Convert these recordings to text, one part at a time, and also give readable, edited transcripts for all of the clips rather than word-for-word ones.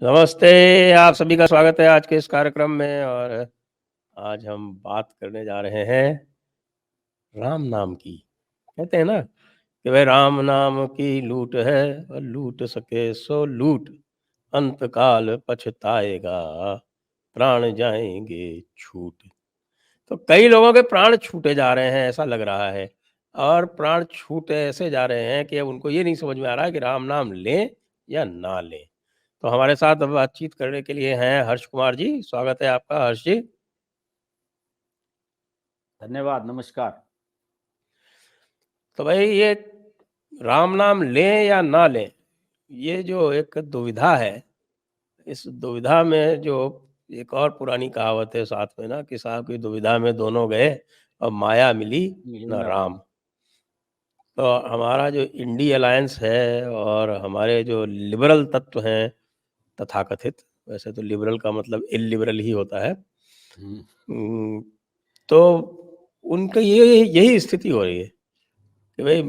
नमस्ते, आप सभी का स्वागत है आज के इस कार्यक्रम में। और आज हम बात करने जा रहे हैं राम नाम की। कहते हैं ना कि भाई राम नाम की लूट है और लूट सके सो लूट, अंत काल पछताएगा, प्राण जाएंगे छूट। तो कई लोगों के प्राण छूटे जा रहे हैं ऐसा लग रहा है, और प्राण छूटे ऐसे जा रहे हैं कि अब उनको ये नहीं समझ में आ रहा है कि राम नाम लें या ना लें। तो हमारे साथ अब बातचीत करने के लिए हैं हर्ष कुमार जी। स्वागत है आपका हर्ष जी। धन्यवाद, नमस्कार। तो भाई ये राम नाम लें या ना लें, ये जो एक दुविधा है, इस दुविधा में जो एक और पुरानी कहावत है साथ में ना कि साहब की दुविधा में दोनों गए और माया मिली मिली न ना राम। राम। तो हमारा जो इंडी अलायंस है और हमारे जो लिबरल तत्व हैं तथाकथित, वैसे तो लिबरल का मतलब इलिबरल ही होता है, उम, तो उनका ये यही स्थिति हो रही है कि भाई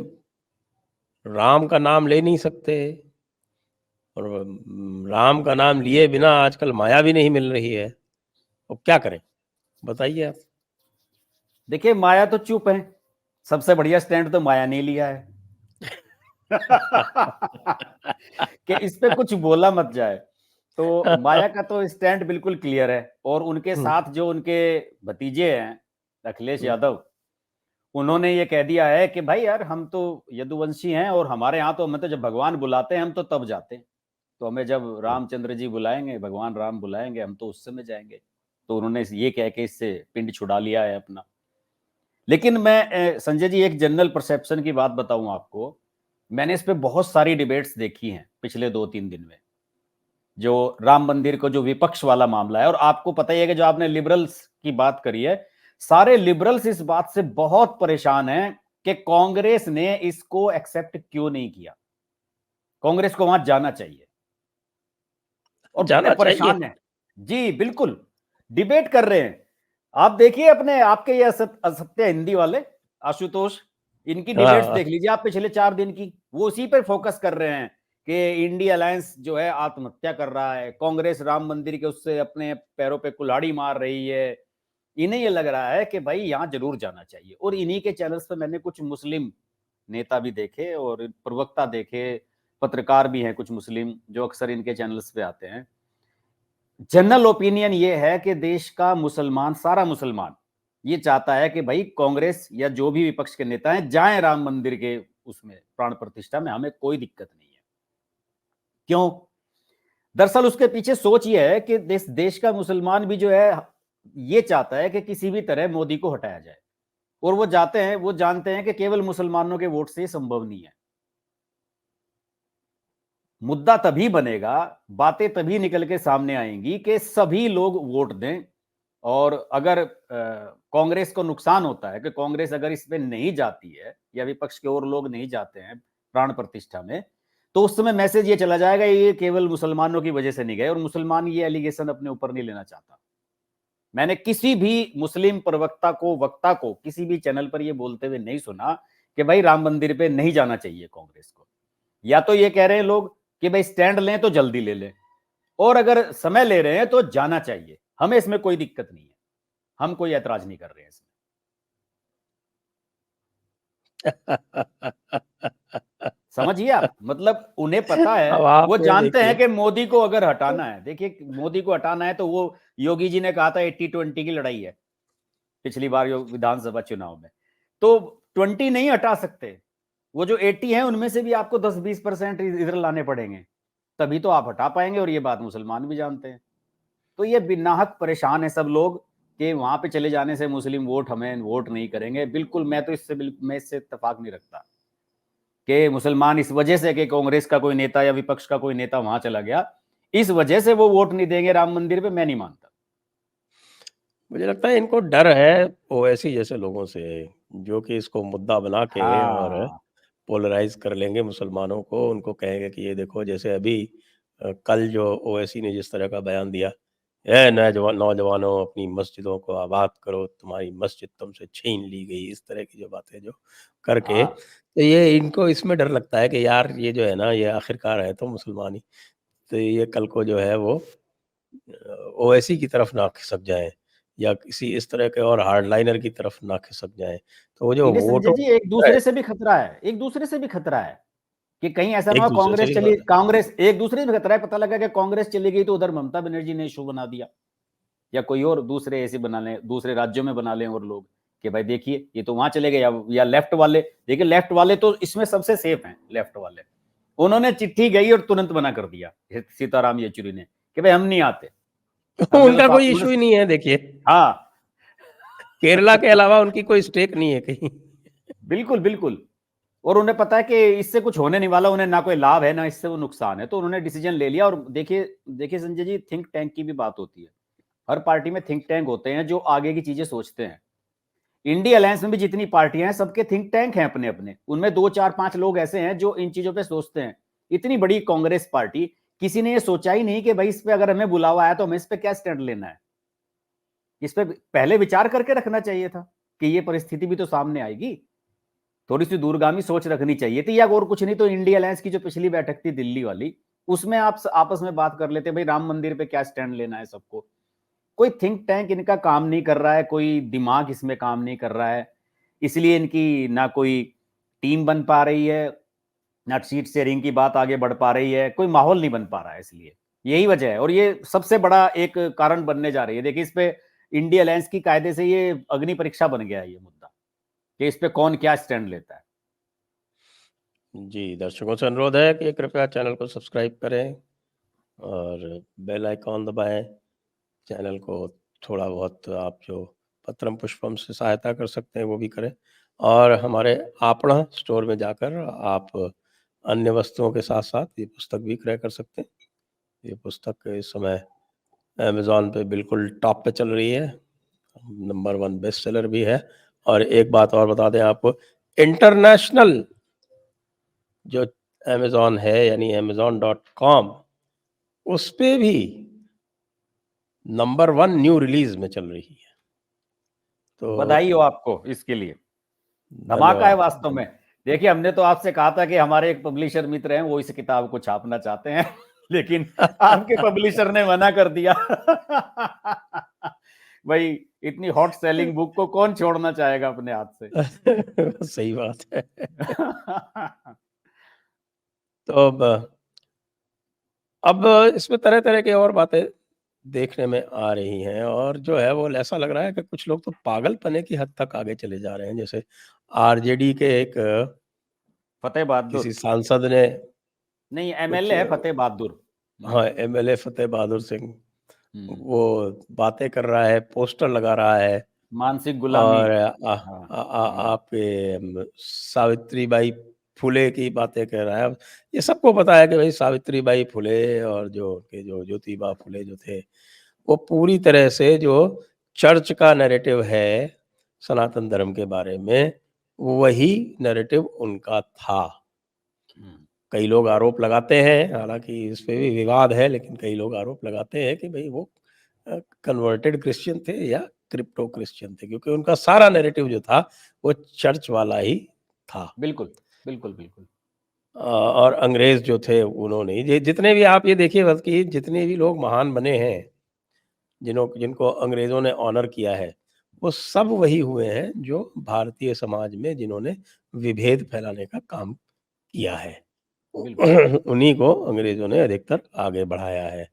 राम का नाम ले नहीं सकते, और राम का नाम लिए बिना आजकल माया भी नहीं मिल रही है। अब क्या करें, बताइए आप। देखिए, माया तो चुप है। सबसे बढ़िया स्टैंड तो माया ने लिया है। कि इस पे कुछ बोला मत जाए। तो माया का तो स्टैंड बिल्कुल क्लियर है, और उनके हुँ, साथ जो उनके भतीजे हैं, अखिलेश हुँ, यादव, उन्होंने ये कह दिया है कि भाई यार, हम तो यदुवंशी हैं और हमारे यहाँ तो हमें तो जब भगवान बुलाते हैं हम तो तब जाते हैं। तो हमें जब हुँ। रामचंद्र जी बुलाएंगे, भगवान राम बुलाएंगे, हम तो उस समय जाएंगे। तो उन्होंने ये कह के इससे पिंड छुड़ा लिया है अपना। लेकिन मैं संजय जी, एक जनरल परसेप्शन की बात बताऊं आपको। मैंने इस पे बहुत सारी डिबेट्स देखी हैं पिछले 2-3 दिन में, जो राम मंदिर को जो विपक्ष वाला मामला है। और आपको पता ही है कि जो आपने लिबरल्स की बात करी है, सारे लिबरल्स इस बात से बहुत परेशान हैं कि कांग्रेस ने इसको एक्सेप्ट क्यों नहीं किया। कांग्रेस को वहां जाना चाहिए और बड़े जाना चाहिए। परेशान हैं। जी बिल्कुल, डिबेट कर रहे हैं। आप देखिए अपने आपके ये असत्य हिंदी वाले आशुतोष, इनकी डिबेट्स हाँ, देख लीजिए आप पिछले 4 दिन की। वो उसी पर फोकस कर रहे हैं कि इंडिया अलायंस जो है आत्महत्या कर रहा है, कांग्रेस राम मंदिर के उससे अपने पैरों पे कुल्हाड़ी मार रही है। इन्हें ये लग रहा है कि भाई यहां जरूर जाना चाहिए। और इन्हीं के चैनल्स पे मैंने कुछ मुस्लिम नेता भी देखे और प्रवक्ता देखे, पत्रकार भी हैं कुछ मुस्लिम जो अक्सर इनके चैनल्स पे आते हैं। जनरल ओपिनियन ये है कि देश का मुसलमान, सारा मुसलमान ये चाहता है कि भाई कांग्रेस या जो भी विपक्ष के नेता हैं जाएं राम मंदिर के उसमें प्राण प्रतिष्ठा में, हमें कोई दिक्कत नहीं है। क्यों? दरअसल उसके पीछे सोच ये है कि देश का मुसलमान भी जो है ये चाहता है कि किसी भी तरह मोदी को हटाया जाए। और वो जानते हैं कि केवल मुसलमानों के वोट से ये संभव नहीं है। मुद्दा तभी बनेगा, बातें तभी निकल के सामने आएंगी कि सभी लोग वोट दें। और अगर कांग्रेस को नुकसान होता है कि कांग्रेस अगर इसमें नहीं जाती है या विपक्ष के और लोग नहीं जाते हैं प्राण प्रतिष्ठा में, तो उस समय मैसेज ये चला जाएगा ये केवल मुसलमानों की वजह से नहीं गए, और मुसलमान ये एलिगेशन अपने ऊपर नहीं लेना चाहता। मैंने किसी भी मुस्लिम प्रवक्ता को, वक्ता को किसी भी चैनल पर ये बोलते हुए नहीं सुना कि भाई राम मंदिर पे नहीं जाना चाहिए कांग्रेस को। या तो ये कह रहे हैं लोग कि भाई स्टैंड लें तो जल्दी ले लें, और अगर समय ले रहे हैं तो जाना चाहिए। हमें इसमें कोई दिक्कत नहीं है, हम कोई ऐतराज नहीं कर रहे हैं इसमें। समझिए आप, मतलब उन्हें पता है, अब वो आप जानते हैं देखिए। कि मोदी को अगर हटाना है, देखिए मोदी को हटाना है तो वो योगी जी ने कहा था 80-20 की लड़ाई है पिछली बार विधानसभा चुनाव में। तो 20 नहीं हटा सकते। वो जो 80 है उनमें से भी आपको 10-20% इधर लाने पड़ेंगे, तभी तो आप हटा पाएंगे। और ये बात मुसलमान भी जानते हैं। तो ये बिनाहक परेशान है सब लोग कि वहां पे चले जाने से मुस्लिम वोट हमें वोट नहीं करेंगे। बिल्कुल, मैं इससे इत्तेफाक नहीं रखता कि मुसलमान इस वजह से कि कांग्रेस का कोई नेता या विपक्ष का कोई नेता वहां चला गया, इस वजह से वो वोट नहीं देंगे राम मंदिर पे, मैं नहीं मानता। मुझे लगता है इनको डर है ओवैसी जैसे लोगों से, जो कि इसको मुद्दा बना के और हाँ। पोलराइज कर लेंगे मुसलमानों को। उनको कहेंगे कि ये देखो, जैसे अभी कल जो ओवैसी ने जिस तरह का बयान दिया, ए नौजवानों अपनी मस्जिदों को आबाद करो, तुम्हारी मस्जिद तुमसे छीन ली गई, इस तरह की जो बातें जो करके, हाँ। तो ये इनको इसमें डर लगता है कि यार ये जो है ना, ये आखिरकार है तो मुसलमान ही। तो ये कल को जो है वो ओवैसी की तरफ ना खिसक जाए या किसी इस तरह के और हार्डलाइनर की तरफ ना खिसक जाए। तो वो जो इन्हें संजय वोटों जी एक दूसरे से भी खतरा है, एक दूसरे से भी खतरा है कि कहीं ऐसा ना एक हो दूसरे से भी कांग्रेस एक दूसरे से भी खतरा है, पता लगा कि कांग्रेस चली गई तो उधर ममता बनर्जी ने इशू बना दिया या कोई और दूसरे ऐसे बना लें, दूसरे राज्यों में बना लें और लोग कि भाई देखिए ये तो वहां चले गए, या लेफ्ट वाले, देखिए लेफ्ट वाले तो इसमें सबसे सेफ हैं, लेफ्ट वाले उन्होंने चिट्ठी गई और तुरंत मना कर दिया सीताराम येचुरी ने कि भाई हम नहीं आते, हमने तो उनका कोई इशू ही नहीं है देखिए। हाँ केरला के अलावा उनकी कोई स्टेक नहीं है कहीं। बिल्कुल बिल्कुल। और उन्हें पता है कि इससे कुछ होने नहीं वाला, उन्हें ना कोई लाभ है ना इससे वो नुकसान है, तो उन्होंने डिसीजन ले लिया। और देखिए देखिए संजय जी, थिंक टैंक की भी बात होती है, हर पार्टी में थिंक टैंक होते हैं जो आगे की चीजें सोचते हैं। इंडिया अलायंस में भी जितनी पार्टियां हैं सबके थिंक टैंक हैं अपने अपने, उनमें 2 4 5 लोग ऐसे हैं जो इन चीजों पे सोचते हैं। इतनी बड़ी कांग्रेस पार्टी, किसी ने ये सोचा ही नहीं कि भाई इस पे अगर हमें बुलावा आया तो हमें इस पे क्या स्टैंड लेना है। इस पे पहले विचार करके रखना चाहिए था कि ये परिस्थिति भी तो सामने आएगी, थोड़ी सी दूरगामी सोच रखनी चाहिए थी। या और कुछ नहीं तो इंडिया अलायंस की जो पिछली बैठक थी दिल्ली वाली, उसमें आप आपस में बात कर लेते भाई राम मंदिर पे क्या स्टैंड लेना है सबको। कोई थिंक टैंक इनका काम नहीं कर रहा है, कोई दिमाग इसमें काम नहीं कर रहा है, इसलिए इनकी ना कोई टीम बन पा रही है, ना सीट शेयरिंग की बात आगे बढ़ पा रही है, कोई माहौल नहीं बन पा रहा है। इसलिए यही वजह है, और ये सबसे बड़ा एक कारण बनने जा रही है। देखिए इस पे इंडिया अलायंस की कायदे से ये अग्नि परीक्षा बन गया है ये मुद्दा, कि इस पे कौन क्या स्टैंड लेता है। जी, दर्शकों से अनुरोध है कि कृपया चैनल को सब्सक्राइब करें और बेल आइकॉन दबाएं। चैनल को थोड़ा बहुत आप जो पत्रम पुष्पम से सहायता कर सकते हैं वो भी करें, और हमारे आपणा स्टोर में जाकर आप अन्य वस्तुओं के साथ साथ ये पुस्तक भी क्रय कर सकते हैं। ये पुस्तक इस समय अमेज़न पे बिल्कुल टॉप पे चल रही है, नंबर 1 बेस्ट सेलर भी है। और एक बात और बता दें आपको, इंटरनेशनल जो अमेज़न है यानी amazon.com, उस पे भी नंबर 1 न्यू रिलीज़ में चल रही है। तो बधाई हो आपको इसके लिए, धमाका है धन्यवाद। वास्तव में। देखिए हमने तो आपसे कहा था कि हमारे एक पब्लिशर मित्र हैं वो इस किताब को छापना चाहते हैं लेकिन आपके पब्लिशर ने मना कर दिया भाई इतनी हॉट सेलिंग बुक को कौन छोड़ना चाहेगा अपने हाथ से सही बात है। तो अब इसमें तरह-तरह की और बातें देखने में आ रही हैं, और जो है वो ऐसा लग रहा है कि कुछ लोग तो पागलपने की हद तक आगे चले जा रहे हैं। जैसे आरजेडी के एक फतेह किसी बहादुर, सांसद ने नहीं कुछ, एमएलए है फतेह बहादुर। हाँ, एमएलए फतेह बहादुर सिंह, हम्म, वो बातें कर रहा है, पोस्टर लगा रहा है, मानसिक गुलामी। और हाँ आपके सावित्रीबाई फुले की बातें कर रहा है। अब ये सबको पता है कि भाई सावित्रीबाई फुले और जो ज्योतिबा फुले जो थे, वो पूरी तरह से जो चर्च का नैरेटिव है सनातन धर्म के बारे में, वही नैरेटिव उनका था। हम्म, कई लोग आरोप लगाते हैं, हालाँकि इस पे भी विवाद है, लेकिन कई लोग आरोप लगाते हैं कि भई वो कन्वर्टेड क्रिश्चियन थे या क्रिप्टो क्रिश्चियन थे, क्योंकि उनका सारा नैरेटिव जो था, वो चर्च वाला ही था। बिल्कुल बिल्कुल बिल्कुल। और अंग्रेज़ जो थे उन्होंने ये जितने भी आप ये देखिए, बल्कि जितने भी लोग महान बने हैं, जिनको अंग्रेज़ों ने ऑनर किया है, वो सब वही हुए हैं जो भारतीय समाज में जिन्होंने विभेद फैलाने का काम किया है। बिल्कुल उन्हीं को अंग्रेज़ों ने अधिकतर आगे बढ़ाया है।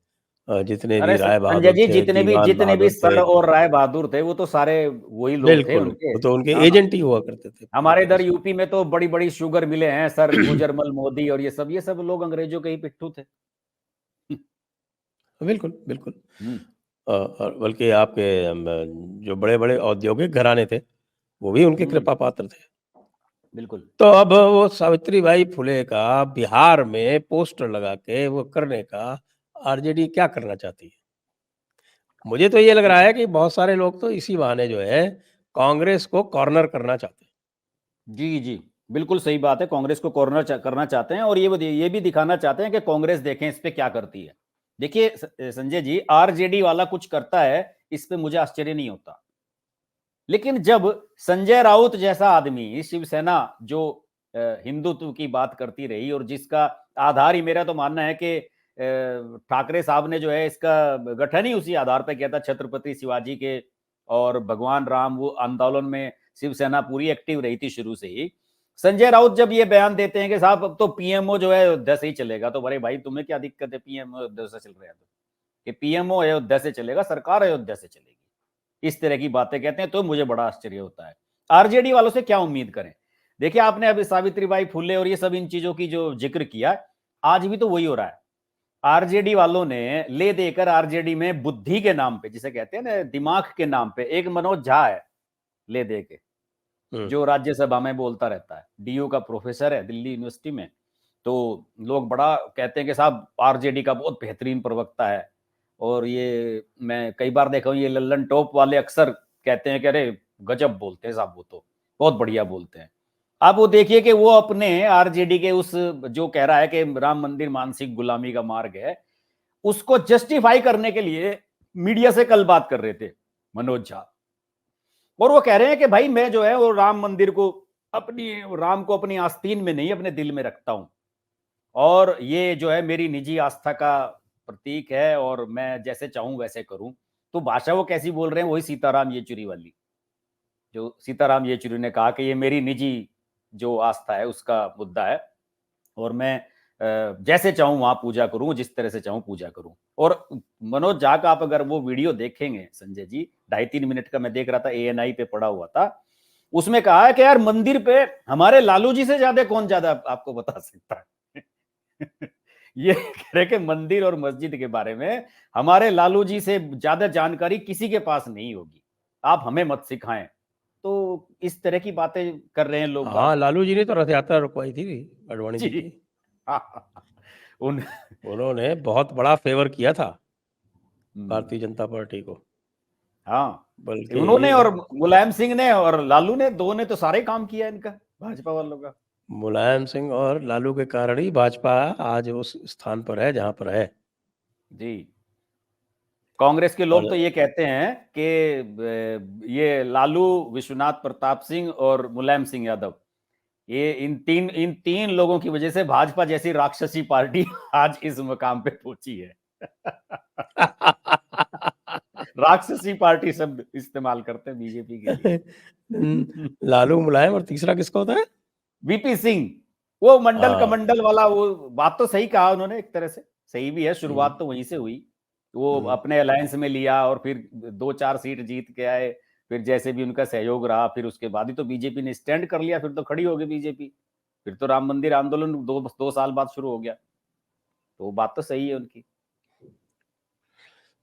जितने भी अरे राय संजय बहादुर जी, थे, दीवान जितने भी बहादुर सर थे, और राय बहादुर थे वो तो सारे वही लोग थे बिल्कुल, उनके। वो तो उनके हाँ, एजेंट ही हुआ करते थे पूरी हमारे तरह इधर से। यूपी में तो बड़ी बड़ी शुगर मिले हैं, सर गुजरमल मोदी और ये सब लोग अंग्रेजों के ही पिट्ठू थे। बिल्कुल, बिल्कुल। हम्म, और बल्कि आपके जो बड़े-बड़े औद्योगिक घराने थे, वो भी उनके हम्म, कृपा पात्र थे। बिल्कुल। तो अब वो सावित्रीबाई फुले का बिहार में पोस्टर लगा के वो करने का आरजेडी क्या करना चाहती है? मुझे तो ये लग रहा है कि बहुत सारे लोग तो इसी बहाने जो है कांग्रेस को कॉर्नर करना चाहते हैं। जी जी, बिल्कुल सही बात है, कांग्रेस को करना चाहते हैं और ये भी दिखाना चाहते हैं कि कांग्रेस देखें इस पे क्या करती है। देखिए संजय जी, आरजेडी वाला कुछ करता है इस पे मुझे आश्चर्य नहीं होता, लेकिन जब संजय राउत जैसा आदमी, शिवसेना जो हिंदुत्व की बात करती रही और जिसका आधार ही, मेरा तो मानना है कि ठाकरे साहब ने जो है इसका गठन ही उसी आधार पर किया था, छत्रपति शिवाजी के और भगवान राम, वो आंदोलन में शिवसेना पूरी एक्टिव रही थी शुरू से ही। संजय राउत जब ये बयान देते हैं कि साहब अब तो पीएमओ जो है अयोध्या से ही चलेगा, तो बड़े भाई तुम्हें क्या दिक्कत है पीएमओ अयोध्या से चल रहा है, तो कि पीएमओ अयोध्या से चलेगा, सरकार अयोध्या से चलेगी, इस तरह की बातें कहते हैं, तो मुझे बड़ा आश्चर्य होता है। आरजेडी वालों से क्या उम्मीद करें? देखिए, आपने अभी सावित्रीबाई फुले और ये सब इन चीजों की जो जिक्र किया, आज भी तो वही हो रहा है। आरजेडी वालों ने ले देकर आरजेडी में बुद्धि के नाम पे, जिसे कहते हैं ना दिमाग के नाम पे, एक मनोज झा है ले दे के, जो राज्यसभा में बोलता रहता है, डीयू का प्रोफेसर है दिल्ली यूनिवर्सिटी में। तो लोग बड़ा कहते हैं कि साहब आरजेडी का बहुत बेहतरीन प्रवक्ता है, और ये मैं कई बार देखा हूं, ये लल्लन टॉप वाले अक्सर कहते हैं कि अरे गजब बोलते हैं साहब, वो तो बहुत बढ़िया बोलते हैं। आप वो देखिए कि वो अपने आरजेडी के उस जो कह रहा है कि राम मंदिर मानसिक गुलामी का मार्ग है, उसको जस्टिफाई करने के लिए मीडिया से कल बात कर रहे थे मनोज झा, और वो कह रहे हैं कि भाई मैं जो है वो राम मंदिर को राम को अपनी आस्तीन में नहीं अपने दिल में रखता हूं, और ये जो है मेरी निजी आस्था का प्रतीक है, और मैं जैसे चाहूं वैसे करूं। तो भाषा वो कैसी बोल रहे हैं, वही सीताराम येचुरी वाली, जो सीताराम येचुरी ने कहा कि ये मेरी निजी जो आस्था है उसका मुद्दा है, और मैं जैसे चाहूं वहां पूजा करूं, जिस तरह से चाहूं पूजा करूं। और मनोज झा का आप अगर वो वीडियो देखेंगे संजय जी, 2.5-3 मिनट का मैं देख रहा था, ANI पे पड़ा हुआ था, उसमें कहा है कि यार मंदिर पे हमारे लालू जी से ज्यादा कौन ज्यादा आपको बता सकता है। ये कह रहे कि मंदिर और मस्जिद के बारे में हमारे लालू जी से ज्यादा जानकारी किसी के पास नहीं होगी, आप हमें मत सिखाएं। तो इस तरह की बातें कर रहे हैं लोग बात। हाँ, लालू जी ने तो रथ यात्रा रुकवाई थी आडवाणी जी जी की। उन उन्होंने बहुत बड़ा फेवर किया था हम्म, भारतीय जनता पार्टी को, हाँ, बल्कि उन्होंने और मुलायम सिंह ने और लालू ने, दो ने तो सारे काम किया इनका, भाजपा वालों का। मुलायम सिंह और लालू के कारण ही भाजपा आज उस स्थान पर है जहां पर है। जी, कांग्रेस के लोग और तो ये कहते हैं कि ये लालू, विश्वनाथ प्रताप सिंह और मुलायम सिंह यादव, ये इन तीन लोगों की वजह से भाजपा जैसी राक्षसी पार्टी आज इस मुकाम पे पहुंची है। राक्षसी पार्टी शब्द इस्तेमाल करते हैं बीजेपी के लिए। लालू, मुलायम और तीसरा किसका होता है? वीपी सिंह, वो मंडल हाँ। कमंडल वाला, वो बात तो सही कहा उन्होंने, एक तरह से सही भी है, शुरुआत तो वहीं से हुई। वो अपने अलायंस में लिया और फिर 2-4 सीट जीत के आए, फिर जैसे भी उनका सहयोग रहा, फिर उसके बाद ही तो बीजेपी ने स्टैंड कर लिया, फिर तो खड़ी हो गई बीजेपी, फिर तो राम मंदिर आंदोलन 2 साल बाद शुरू हो गया। तो बात तो सही है उनकी।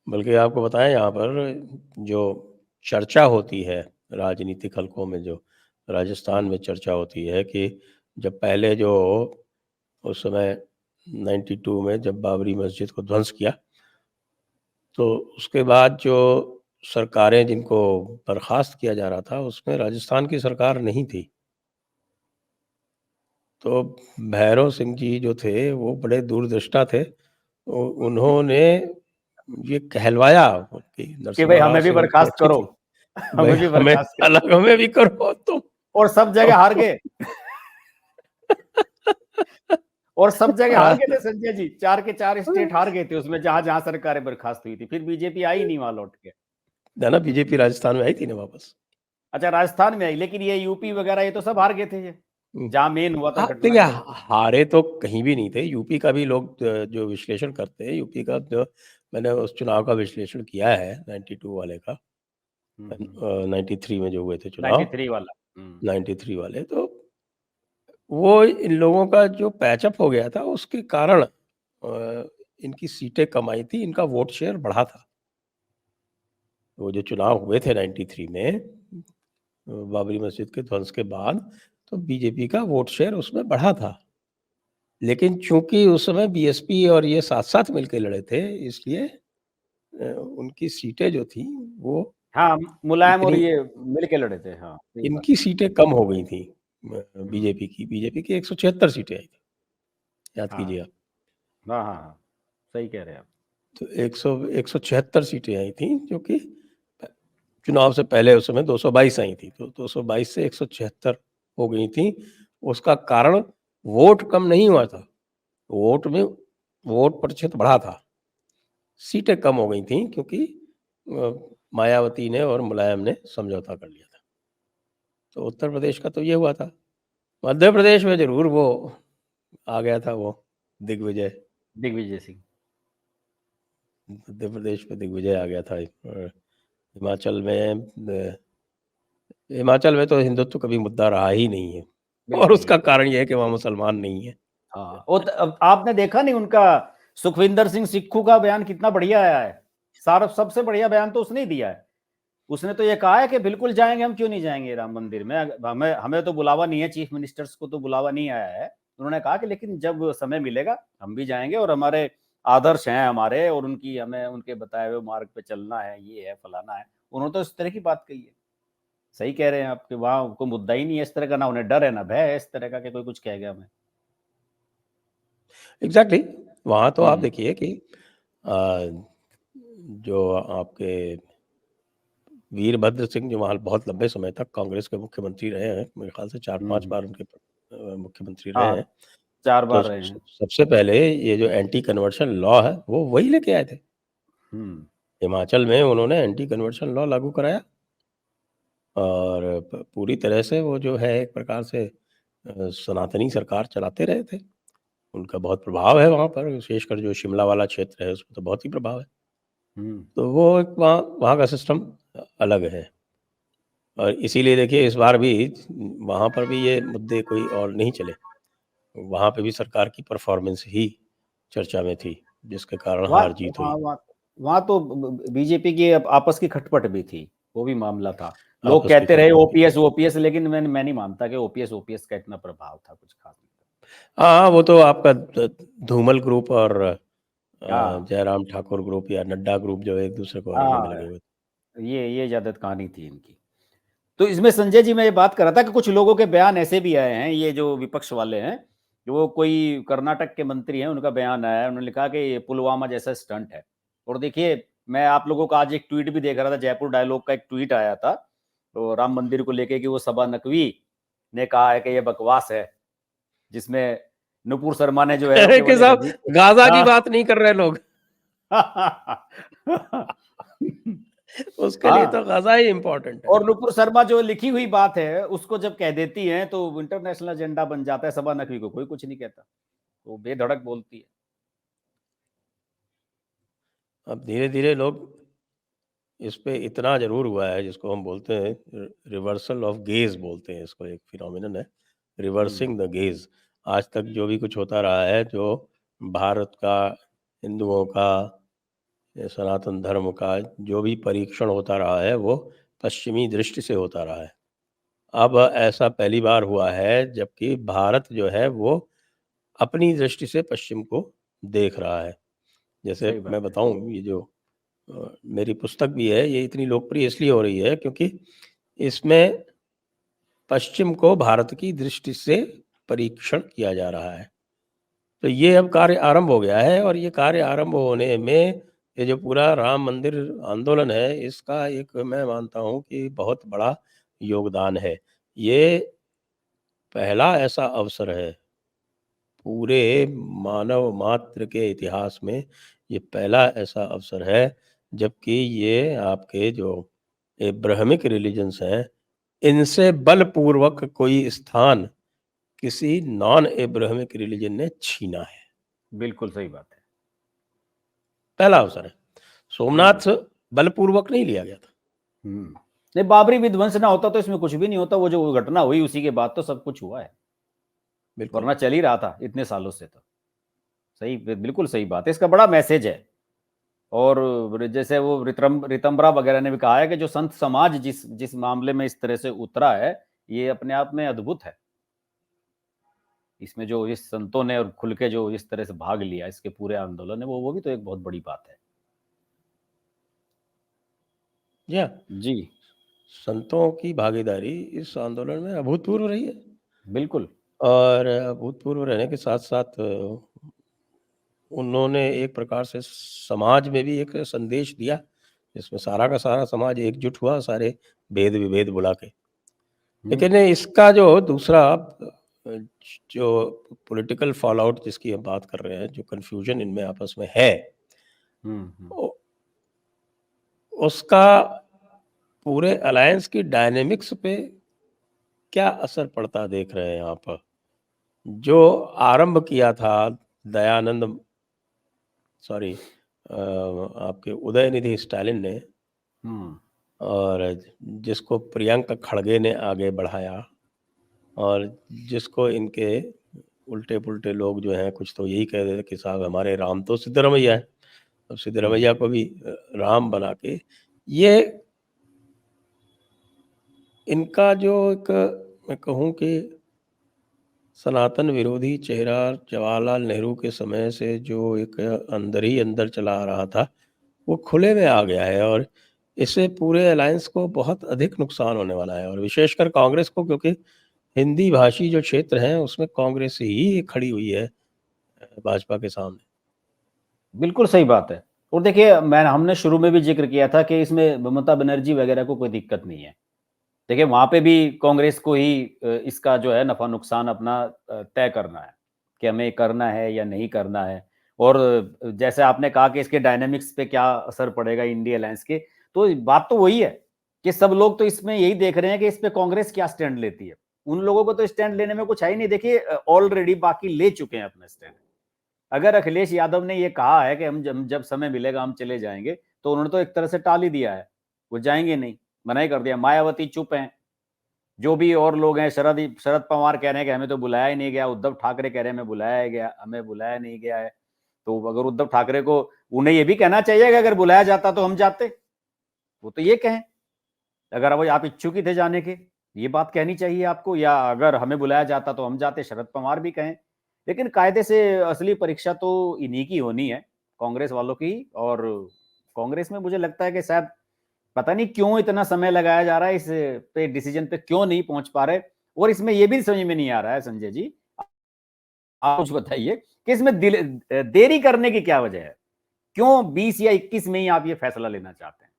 बल्कि आपको बताएं, यहाँ पर जो चर्चा होती है राजनीतिक हलकों में, जो राजस्थान में चर्चा होती है कि जब पहले जो उस समय 92 में जब बाबरी मस्जिद को ध्वंस किया, तो उसके बाद जो सरकारें जिनको बर्खास्त किया जा रहा था, उसमें राजस्थान की सरकार नहीं थी। तो भैरव सिंह जी जो थे वो बड़े दूरदृष्टा थे, उन्होंने ये कहलवाया कि भाई नरसिम्हा राव हमें भी सिंह तो बर्खास्त अच्छी करो, थी, भाई हमें भी हमें बर्खास्त करो, अलग, हमें भी करो तुम। और सब जगह हार गए। और सब जगह हार गए थे संजय जी, 4 के 4 स्टेट हार गए थे उसमें, जहां जहां सरकारें बर्खास्त हुई थी, फिर बीजेपी आई नहीं वहां लौट के। ना बीजेपी राजस्थान में आई थी ना वापस। अच्छा, राजस्थान में आई, लेकिन ये यूपी वगैरह ये तो सब हार गए थे, ये जहां मेन हुआ था देखिए, घटनाक्रम। हारे तो कहीं भी नहीं थे। यूपी का भी लोग जो विश्लेषण करते हैं, यूपी का जो मैंने उस चुनाव का विश्लेषण किया है 92 वाले का, 93 में जो हुए थे चुनाव, 93 वाला। 93 वाले, तो वो इन लोगों का जो पैचअप हो गया था उसके कारण इनकी सीटें कम आई थी, इनका वोट शेयर बढ़ा था। वो जो चुनाव हुए थे 93 में बाबरी मस्जिद के ध्वंस के बाद, तो बीजेपी का वोट शेयर उसमें बढ़ा था। लेकिन चूंकि उस समय बीएसपी और ये साथ साथ मिलकर लड़े थे, इसलिए उनकी सीटें जो थी वो हाँ, मुलायम और इतनी, ये मिलके लड़े थे। हाँ, सही बात। इनकी सीटें कम हो गई थी। बीजेपी की 176 सीटें आई थी, याद हाँ कीजिए आप। हाँ हाँ हाँ, सही कह रहे हैं आप। तो 176 सीटें आई थी, जो कि चुनाव से पहले उस समय 222 आई थी, तो 222 से 176 हो गई थी। उसका कारण वोट कम नहीं हुआ था, वोट में वोट प्रतिशत बढ़ा था, सीटें कम हो गई थी क्योंकि मायावती ने और मुलायम ने समझौता कर लिया था। तो उत्तर प्रदेश का तो ये हुआ था। मध्य प्रदेश में जरूर वो आ गया था, वो दिग्विजय, दिग्विजय सिंह। मध्य प्रदेश में दिग्विजय आ गया था। और हिमाचल में तो हिंदुत्व कभी मुद्दा रहा ही नहीं है, और बिल्कुल उसका नहीं। कारण ये है कि वहाँ मुसलमान नहीं है। हाँ, अब आपने देखा नहीं उनका सुखविंदर सिंह सिक्खू का बयान कितना बढ़िया आया है। सारा सबसे बढ़िया बयान तो उसने ही दिया है। उसने तो ये कहा है कि बिल्कुल जाएंगे, हम क्यों नहीं जाएंगे राम मंदिर में, हमें हमें तो बुलावा नहीं है, चीफ मिनिस्टर्स को तो बुलावा नहीं आया है। उन्होंने कहा कि लेकिन जब समय मिलेगा हम भी जाएंगे, और हमारे आदर्श हैं हमारे, और उनकी हमें उनके बताए हुए मार्ग पे चलना है, ये है फलाना है। उन्होंने तो इस तरह की बात कही है। सही कह रहे हैं आपके, वहां कोई मुद्दा ही नहीं है इस तरह का, ना उन्हें डर है ना भय है इस तरह का कि कोई कुछ कह गया हमें। एग्जैक्टली वहाँ तो आप देखिए कि जो आपके वीरभद्र सिंह, जो वहाँ बहुत लंबे समय तक कांग्रेस के मुख्यमंत्री रहे हैं, मेरे ख्याल से 4-5 बार उनके मुख्यमंत्री रहे हैं, 4 तो बार रहे हैं। सबसे पहले ये जो एंटी कन्वर्शन लॉ है वो वही लेके आए थे। हिमाचल में उन्होंने एंटी कन्वर्शन लॉ लागू कराया, और पूरी तरह से वो जो है एक प्रकार से सनातनी सरकार चलाते रहे थे। उनका बहुत प्रभाव है वहाँ पर, विशेषकर जो शिमला वाला क्षेत्र है उसमें तो बहुत ही प्रभाव है। तो वो एक वहाँ का सिस्टम अलग है, और इसीलिए देखिए इस बार भी वहाँ पर भी ये मुद्दे कोई और नहीं चले। वहाँ पे भी सरकार की परफॉर्मेंस ही चर्चा में थी, जिसके कारण हार जीत हुई। वहां तो बीजेपी की आपस की खटपट भी थी, वो भी मामला था। लोग आपस की कहते रहे खटपट भी। ओपीएस, लेकिन मैं नहीं मानता कि ओपीएस का इतना प्रभाव था कुछ खास। हाँ, वो तो आपका धूमल ग्रुप और हाँ जयराम ठाकुर ग्रुप या नड्डा ग्रुप जो एक दूसरे को हराने में हाँ, लगे हुए थे। ये ज्यादा कहानी थी इनकी। तो इसमें संजय जी मैं ये बात कर रहा था कि कुछ लोगों के बयान ऐसे भी आए हैं, ये जो विपक्ष वाले हैं, वो कोई कर्नाटक के मंत्री हैं, उनका बयान आया है, उन्होंने लिखा कि ये पुलवामा जैसा स्टंट है। और देखिए, मैं आप लोगों का आज एक ट्वीट भी देख रहा था, जयपुर डायलॉग का एक ट्वीट आया था तो राम मंदिर को लेके कि वो सबा नकवी ने कहा है कि ये बकवास है, जिसमें नुपुर शर्मा ने जो है अरे कि केवल एक साहब, अजीब। गाजा की बात नहीं कर रहे लोग। उसके लिए हाँ, तो गाजा ही इम्पोर्टेंट है। और नुपुर शर्मा जो लिखी हुई बात है उसको जब कह देती हैं तो इंटरनेशनल एजेंडा बन जाता है। सबा नकवी को कोई कुछ नहीं कहता, वो बेधड़क बोलती है। अब धीरे धीरे लोग इस पे इतना जरूर हुआ है, जिसको हम बोलते हैं रिवर्सल ऑफ गेज बोलते हैं इसको, एक फिनोमिनन है, रिवर्सिंग द गेज। आज तक जो भी कुछ होता रहा है, जो भारत का, हिंदुओं का, सनातन धर्म का जो भी परीक्षण होता रहा है, वो पश्चिमी दृष्टि से होता रहा है। अब ऐसा पहली बार हुआ है जबकि भारत जो है वो अपनी दृष्टि से पश्चिम को देख रहा है। जैसे सही मैं बात है। बताऊं, ये जो मेरी पुस्तक भी है, ये इतनी लोकप्रिय इसलिए हो रही है क्योंकि इसमें पश्चिम को भारत की दृष्टि से परीक्षण किया जा रहा है। तो ये अब कार्य आरंभ हो गया है, और ये कार्य आरंभ होने में ये जो पूरा राम मंदिर आंदोलन है, इसका एक मैं मानता हूँ कि बहुत बड़ा योगदान है। ये पहला ऐसा अवसर है पूरे मानव मात्र के इतिहास में, ये पहला ऐसा अवसर है जबकि ये आपके जो एब्राहमिक रिलीजन्स हैं, इनसे बलपूर्वक कोई स्थान किसी नॉन एब्राहमिक रिलीजन ने छीना है। बिल्कुल सही बात है। पहला अवसर है। सोमनाथ बलपूर्वक नहीं लिया गया था। नहीं, बाबरी विध्वंस ना होता तो इसमें कुछ भी नहीं होता। वो जो घटना हुई उसी के बाद तो सब कुछ हुआ है, बिल्कुल। वरना चल ही रहा था इतने सालों से। तो सही, बिल्कुल सही बात है, इसका बड़ा मैसेज है। और जैसे वो रितंबरा वगैरह ने भी कहा है कि जो संत समाज जिस जिस मामले में इस तरह से उतरा है, ये अपने आप में अद्भुत है। इसमें जो इस संतों ने और खुल के जो इस तरह से भाग लिया इसके पूरे आंदोलन में, वो भी तो एक बहुत बड़ी बात है। या जी संतों की भागीदारी इस आंदोलन में अभूतपूर्व रही है, बिल्कुल। और अभूतपूर्व रहने के साथ साथ उन्होंने एक प्रकार से समाज में भी एक संदेश दिया, जिसमें सारा का सारा समाज एकजुट हुआ, सारे भेद विभेद बुला के। लेकिन इसका जो दूसरा जो पॉलिटिकल फॉल आउट जिसकी हम बात कर रहे हैं, जो कंफ्यूजन इनमें आपस में है, उ- उसका पूरे अलायंस की डायनेमिक्स पे क्या असर पड़ता देख रहे हैं आप? जो आरंभ किया था दयानंद, सॉरी, आपके उदयनिधि स्टालिन ने, और जिसको प्रियंका खड़गे ने आगे बढ़ाया, और जिसको इनके उल्टे पुल्टे लोग जो हैं कुछ तो यही कह रहे थे कि साहब हमारे राम तो सिद्धरमैया है, अब सिद्धरमैया को भी राम बना के, ये इनका जो एक, मैं कहूँ कि सनातन विरोधी चेहरा जवाहरलाल नेहरू के समय से जो एक अंदर ही अंदर चला आ रहा था, वो खुले में आ गया है, और इससे पूरे अलायंस को बहुत अधिक नुकसान होने वाला है, और विशेषकर कांग्रेस को, क्योंकि हिंदी भाषी जो क्षेत्र हैं उसमें कांग्रेस ही खड़ी हुई है भाजपा के सामने। बिल्कुल सही बात है। और देखिए, हमने शुरू में भी जिक्र किया था कि इसमें ममता बनर्जी वगैरह को कोई दिक्कत नहीं है। देखिए, वहाँ पे भी कांग्रेस को ही इसका जो है नफ़ा नुकसान अपना तय करना है, कि हमें करना है या नहीं करना है। और जैसे आपने कहा कि इसके डायनामिक्स पे क्या असर पड़ेगा इंडिया अलायंस के, तो बात तो वही है कि सब लोग तो इसमें यही देख रहे हैं कि इस पे कांग्रेस क्या स्टैंड लेती है। उन लोगों को तो स्टैंड लेने में कुछ है ही नहीं। देखिए, ऑलरेडी बाकी ले चुके हैं अपना स्टैंड। अगर अखिलेश यादव ने ये कहा है कि हम जब समय मिलेगा हम चले जाएंगे, तो उन्होंने तो एक तरह से टाल ही दिया है। वो जाएंगे नहीं, मना ही कर दिया। मायावती चुप हैं, जो भी और लोग हैं, शरद पवार कह रहे हैं कि हमें तो बुलाया ही नहीं गया, उद्धव ठाकरे कह रहे हैं हमें बुलाया गया, हमें बुलाया नहीं गया है। तो अगर उद्धव ठाकरे को, उन्हें ये भी कहना चाहिए कि अगर बुलाया जाता तो हम जाते, वो तो ये कहें। अगर वो आप इच्छुक ही थे जाने के, ये बात कहनी चाहिए आपको, या अगर हमें बुलाया जाता तो हम जाते, शरद पवार भी कहें। लेकिन कायदे से असली परीक्षा तो इन्हीं की होनी है, कांग्रेस वालों की। और कांग्रेस में मुझे लगता है कि शायद पता नहीं क्यों इतना समय लगाया जा रहा है, इस पे डिसीजन पे क्यों नहीं पहुंच पा रहे। और इसमें यह भी समझ में नहीं आ रहा है संजय जी, आप कुछ बताइए कि इसमें देरी करने की क्या वजह है? क्यों 20 या 21 में ही आप ये फैसला लेना चाहते हैं?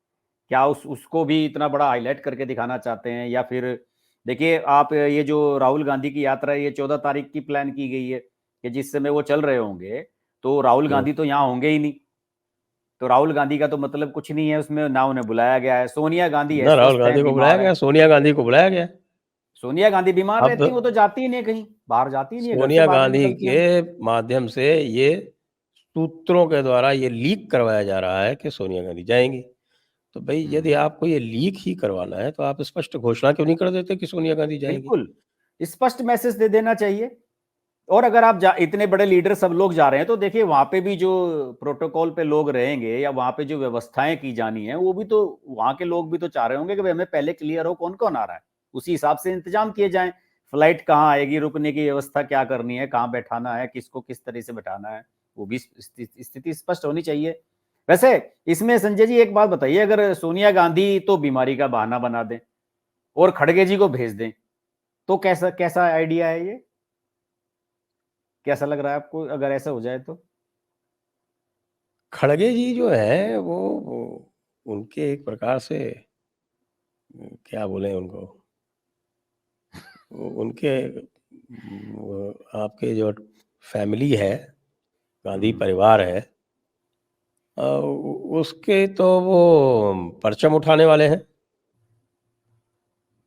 क्या उसको भी इतना बड़ा हाईलाइट करके दिखाना चाहते हैं, या फिर देखिए, आप ये जो राहुल गांधी की यात्रा है, ये 14 तारीख की प्लान की गई है कि जिस समय वो चल रहे होंगे, तो राहुल गांधी तो यहाँ होंगे ही नहीं। तो राहुल गांधी का तो मतलब कुछ नहीं है उसमें, ना उन्हें बुलाया गया है। सोनिया गांधी ना राहुल अस्वस्थ गांधी हैं, को बुलाया बीमार गया, हैं। सोनिया गांधी को बुलाया गया। सोनिया गांधी बीमार अब रहती हैं, वो तो जाती ही नहीं है कहीं, बाहर जाती ही नहीं है, घर से सोनिया बाहर नहीं गांधी निकलती हैं। के माध्यम से ये सूत्रों के द्वारा ये लीक करवाया जा रहा है कि सोनिया गांधी जाएंगी। तो भाई यदि आपको ये लीक ही करवाना है तो आप स्पष्ट घोषणा क्यों नहीं कर देते कि सोनिया गांधी जाएंगी? बिल्कुल, स्पष्ट मैसेज दे देना चाहिए। और अगर आप इतने बड़े लीडर सब लोग जा रहे हैं, तो देखिए वहां पे भी जो प्रोटोकॉल पे लोग रहेंगे, या वहां पे जो व्यवस्थाएं की जानी है, वो भी तो वहां के लोग भी तो चाह रहे होंगे कि भाई हमें पहले क्लियर हो कौन कौन आ रहा है, उसी हिसाब से इंतजाम किए जाएं। फ्लाइट कहाँ आएगी, रुकने की व्यवस्था क्या करनी है, कहाँ बैठाना है, किसको किस तरह से बैठाना है, वो भी स्थिति स्पष्ट होनी चाहिए। वैसे इसमें संजय जी एक बात बताइए, अगर सोनिया गांधी तो बीमारी का बहाना बना दें और खड़गे जी को भेज दें, तो कैसा कैसा आइडिया है ये? कैसा लग रहा है आपको अगर ऐसा हो जाए तो? खड़गे जी जो है वो उनके एक प्रकार से, क्या बोले उनको, उनके आपके जो फैमिली है, गांधी परिवार है, उसके तो वो परचम उठाने वाले हैं।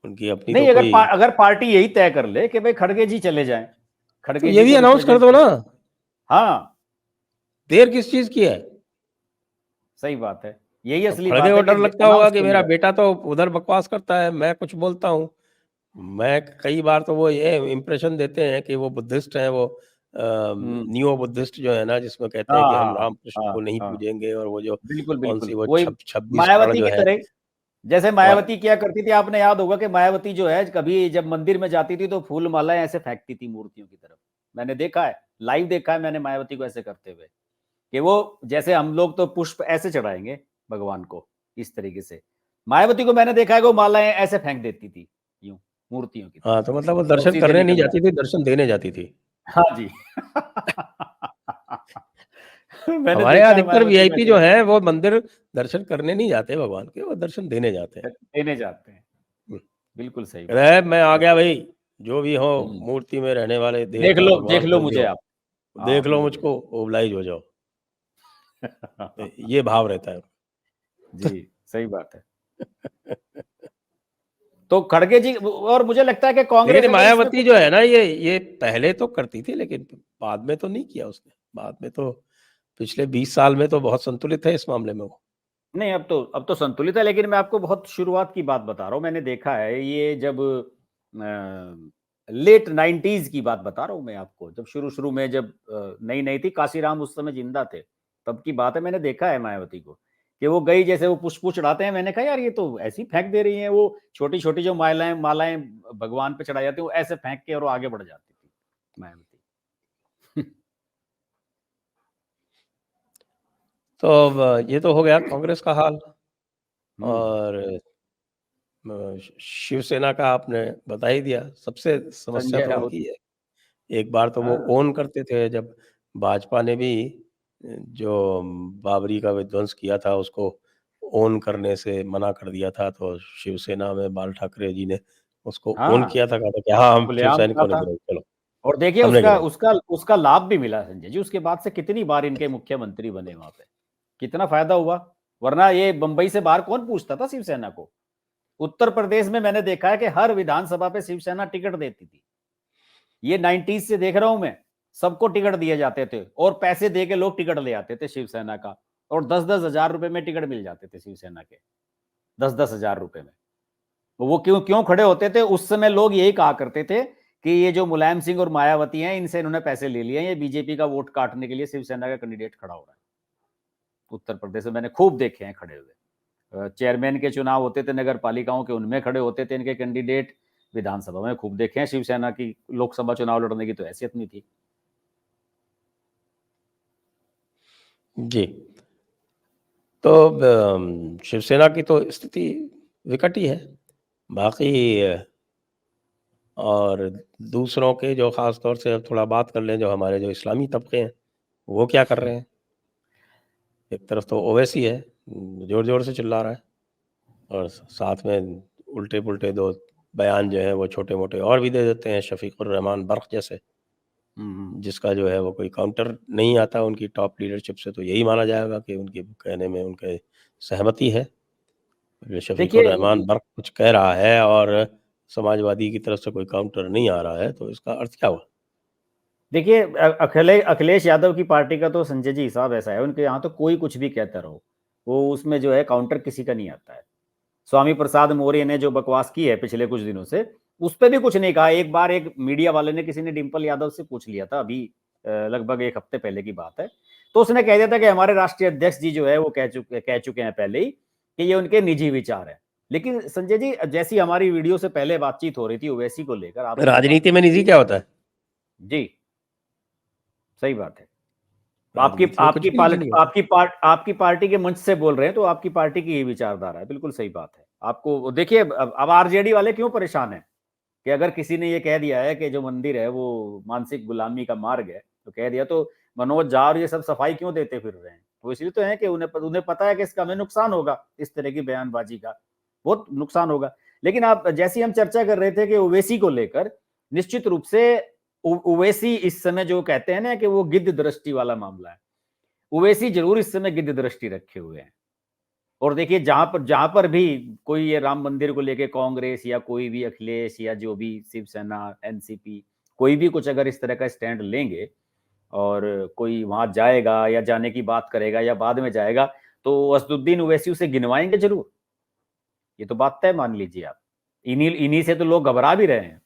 उनकी अपनी तो नहीं, कोई, अगर पार्टी यही तय कर ले कि भाई खड़गे जी चले जाएं, तो खड़गे ये जी भी को अनाउंस कर रिप्रेजेंट दो कर, ना। हाँ, देर किस चीज की है? सही बात है। यही अब असली खड़गे बात को है डर कि लगता होगा अनाउंस कि क्यों नहीं मेरा कर बेटा तो उधर बकवास करता है, मैं कुछ बोलता हूँ। मैं कई बार तो वो ये इम्प्रेशन देते हैं कि वो बुद्धिस्ट हैं, वो हम्म, नियो बुद्धिस्ट जो है ना, जिसमें कहते हैं हाँ कि हम हाँ रामकृष्ण हाँ को नहीं हाँ, पूजेंगे, और वो जो बिल्कुल कौन बिल्कुल सी वो वही 26 कर्ण मायावती जो की है, तरह। जैसे वो मायावती किया करती थी, आपने याद होगा कि मायावती जो है कभी जब मंदिर में जाती थी तो फूल मालाएं ऐसे फेंकती थी मूर्तियों की तरफ। मैंने देखा है, लाइव देखा है मैंने मायावती को ऐसे करते हुए, कि वो जैसे हम लोग तो पुष्प ऐसे चढ़ाएंगे भगवान को, इस तरीके से मायावती को मैंने देखा है कि वो मालाएं ऐसे फेंक देती थी, यूं मूर्तियों की तरफ, हाँ, तो मतलब वो और दर्शन उसी से करने नहीं निकल जाती जाती थी, थी। दर्शन देने जाती थी। हाँ जी। मैंने हमारे यहाँ देखा है अधिकतर मायावती को वीआईपी ऐसे जो करते है वो मंदिर दर्शन करने नहीं जाते भगवान के, वो दर्शन देने जाते हैं। देने जाते हैं। हम्म। बिल्कुल सही कहता बात है है। मैं आ गया भाई, जो भी हो मूर्ति में रहने वाले देख देवता लो भगवान कोई भी मुझे हो, आप। देख लो बिल्कुल मुझको, ओबलाइज हो जाओ। ये भाव रहता है। जी, सही बात है। तो खड़गे जी, और मुझे लगता है कि कांग्रेस लेकिन अगर इसमें मायावती जो है ना, ये पहले तो करती थी, लेकिन बाद में तो नहीं किया उसने। बाद में तो पिछले 20 साल में तो बहुत संतुलित है इस मामले में वो। नहीं, अब तो संतुलित है, लेकिन मैं आपको बहुत शुरुआत की बात बता रहा हूँ। मैंने देखा है ये जब लेट 90s की बात बता रहा हूँ मैं आपको, जब शुरू में जब नई नई थी, काशीराम उस समय जिंदा थे, तब की बात है। मैंने देखा है मायावती को कि वो गई, जैसे वो पुष्प चढ़ाते हैं, मैंने कहा यार ये तो ऐसी फेंक दे रही हैं, वो छोटी छोटी जो मालाएं मालाएं भगवान पे चढ़ाई जाती है, वो ऐसे फेंक के और वो आगे बढ़ जाती थी मायावती। तो अब ये तो हो गया कांग्रेस का हाल। और शिवसेना का आपने बता ही दिया। सबसे समस्या संजय तो राउत। उनकी है। एक बार तो वो हाँ ओन करते थे, जब भाजपा ने भी जो बाबरी का विध्वंस किया था उसको ओन करने से मना कर दिया था, तो शिवसेना में बाल ठाकरे जी ने उसको ओन हाँ, किया था, कहा था कि हाँ, हम शिव खुलेआम कहा सैनिकों ने था। गिराई, चलो और देखिए हमने उसका गिराई। उसका उसका लाभ भी मिला संजय जी, उसके बाद से कितनी बार इनके मुख्यमंत्री बने वहां पे, कितना फायदा हुआ। वरना ये बंबई से बाहर कौन पूछता था शिवसेना को। उत्तर प्रदेश में मैंने देखा है कि हर विधानसभा पे शिवसेना टिकट देती थी। ये 90s से देख रहा हूं मैं, सबको टिकट दिए जाते थे और पैसे दे के लोग टिकट ले आते थे शिवसेना का, और 10-10 हजार रुपए में टिकट मिल जाते थे शिवसेना के, 10-10 हजार रुपए में। तो वो क्यों क्यों खड़े होते थे उस समय? लोग यही कहा करते थे कि ये जो मुलायम सिंह और मायावती हैं, इनसे इन्होंने पैसे ले लिए, ये बीजेपी का वोट काटने के लिए शिवसेना का कैंडिडेट खड़ा हो रहा है। उत्तर प्रदेश में मैंने खूब देखे हैं खड़े हुए। चेयरमैन के चुनाव होते थे नगर पालिकाओं के, उनमें खड़े होते थे इनके कैंडिडेट। विधानसभा में खूब देखे हैं। शिवसेना की लोकसभा चुनाव लड़ने की तो हैसियत नहीं थी। जी। तो शिवसेना की तो स्थिति विकट ही है। बाकी और दूसरों के, जो खास तौर से अब थोड़ा बात कर लें, जो हमारे जो इस्लामी तबके हैं, वो क्या कर रहे हैं? एक तरफ तो ओवैसी है, जोर-जोर से चिल्ला रहा है, और साथ में उल्टे-पुल्टे 2 बयान जो हैं वो छोटे-मोटे और भी दे देते हैं, शफ़ीकुर रहमान बर्क़ जैसे, जिसका जो है वो कोई काउंटर नहीं आता उनकी टॉप लीडरशिप से, तो यही माना जाएगा कि उनके कहने में उनके सहमति है। शफ़ीकुर देखिए रहमान बर्क़ कुछ कह रहा है और समाजवादी की तरफ से कोई काउंटर नहीं आ रहा है, तो इसका अर्थ क्या हुआ? देखिए अखिलेश यादव की पार्टी का तो संजय जी हिसाब ऐसा है, उनके यहाँ तो कोई कुछ भी कहता रहो, वो उसमें जो है काउंटर किसी का नहीं आता है। स्वामी प्रसाद मौर्य ने जो बकवास की है पिछले कुछ दिनों से, उस पे भी कुछ नहीं कहा। एक बार एक मीडिया वाले ने, किसी ने डिंपल यादव से पूछ लिया था, अभी लगभग 1 हफ्ते पहले की बात है, तो उसने कह दिया था कि हमारे राष्ट्रीय अध्यक्ष जी जो है वो कह चुके हैं पहले ही कि ये उनके निजी विचार है। लेकिन संजय जी, जैसी हमारी वीडियो से पहले बातचीत हो रही थी ओवैसी को लेकर, आपने जो बात राजनीति में निजी क्या होता है? जी, सही बात है। आपकी राजनीति में कुछ आपकी भी निजी पार्ट नहीं होता। आपकी पार्टी के मंच से बोल रहे हैं, तो आपकी पार्टी की ये विचारधारा है, बिल्कुल सही बात है। आपको देखिए, अब आरजेडी वाले क्यों परेशान हैं कि अगर किसी ने ये कह दिया है कि जो मंदिर है वो मानसिक गुलामी का मार्ग है, तो कह दिया, तो मनोज झा और ये सब सफाई क्यों देते फिर रहे हैं? वो इसलिए तो है कि उन्हें पता है कि इसका हमें नुकसान होगा, इस तरह की बयानबाजी का बहुत नुकसान होगा। लेकिन आप, जैसी हम चर्चा कर रहे थे कि ओवैसी को लेकर, निश्चित रूप से ओवैसी इस समय जो कहते हैं ना कि वो गिद्ध दृष्टि वाला मामला है, ओवैसी जरूर इस समय गिद्ध दृष्टि रखे हुए हैं। और देखिए, जहां पर भी कोई ये राम मंदिर को लेके कांग्रेस या कोई भी अखिलेश या जो भी शिवसेना, एनसीपी, कोई भी कुछ अगर इस तरह का स्टैंड लेंगे और कोई वहां जाएगा या जाने की बात करेगा या बाद में जाएगा, तो असदुद्दीन ओवैसी उसे गिनवाएंगे जरूर। ये तो बात तय मान लीजिए आप। इन्हीं इन्हीं से तो लोग घबरा भी रहे हैं।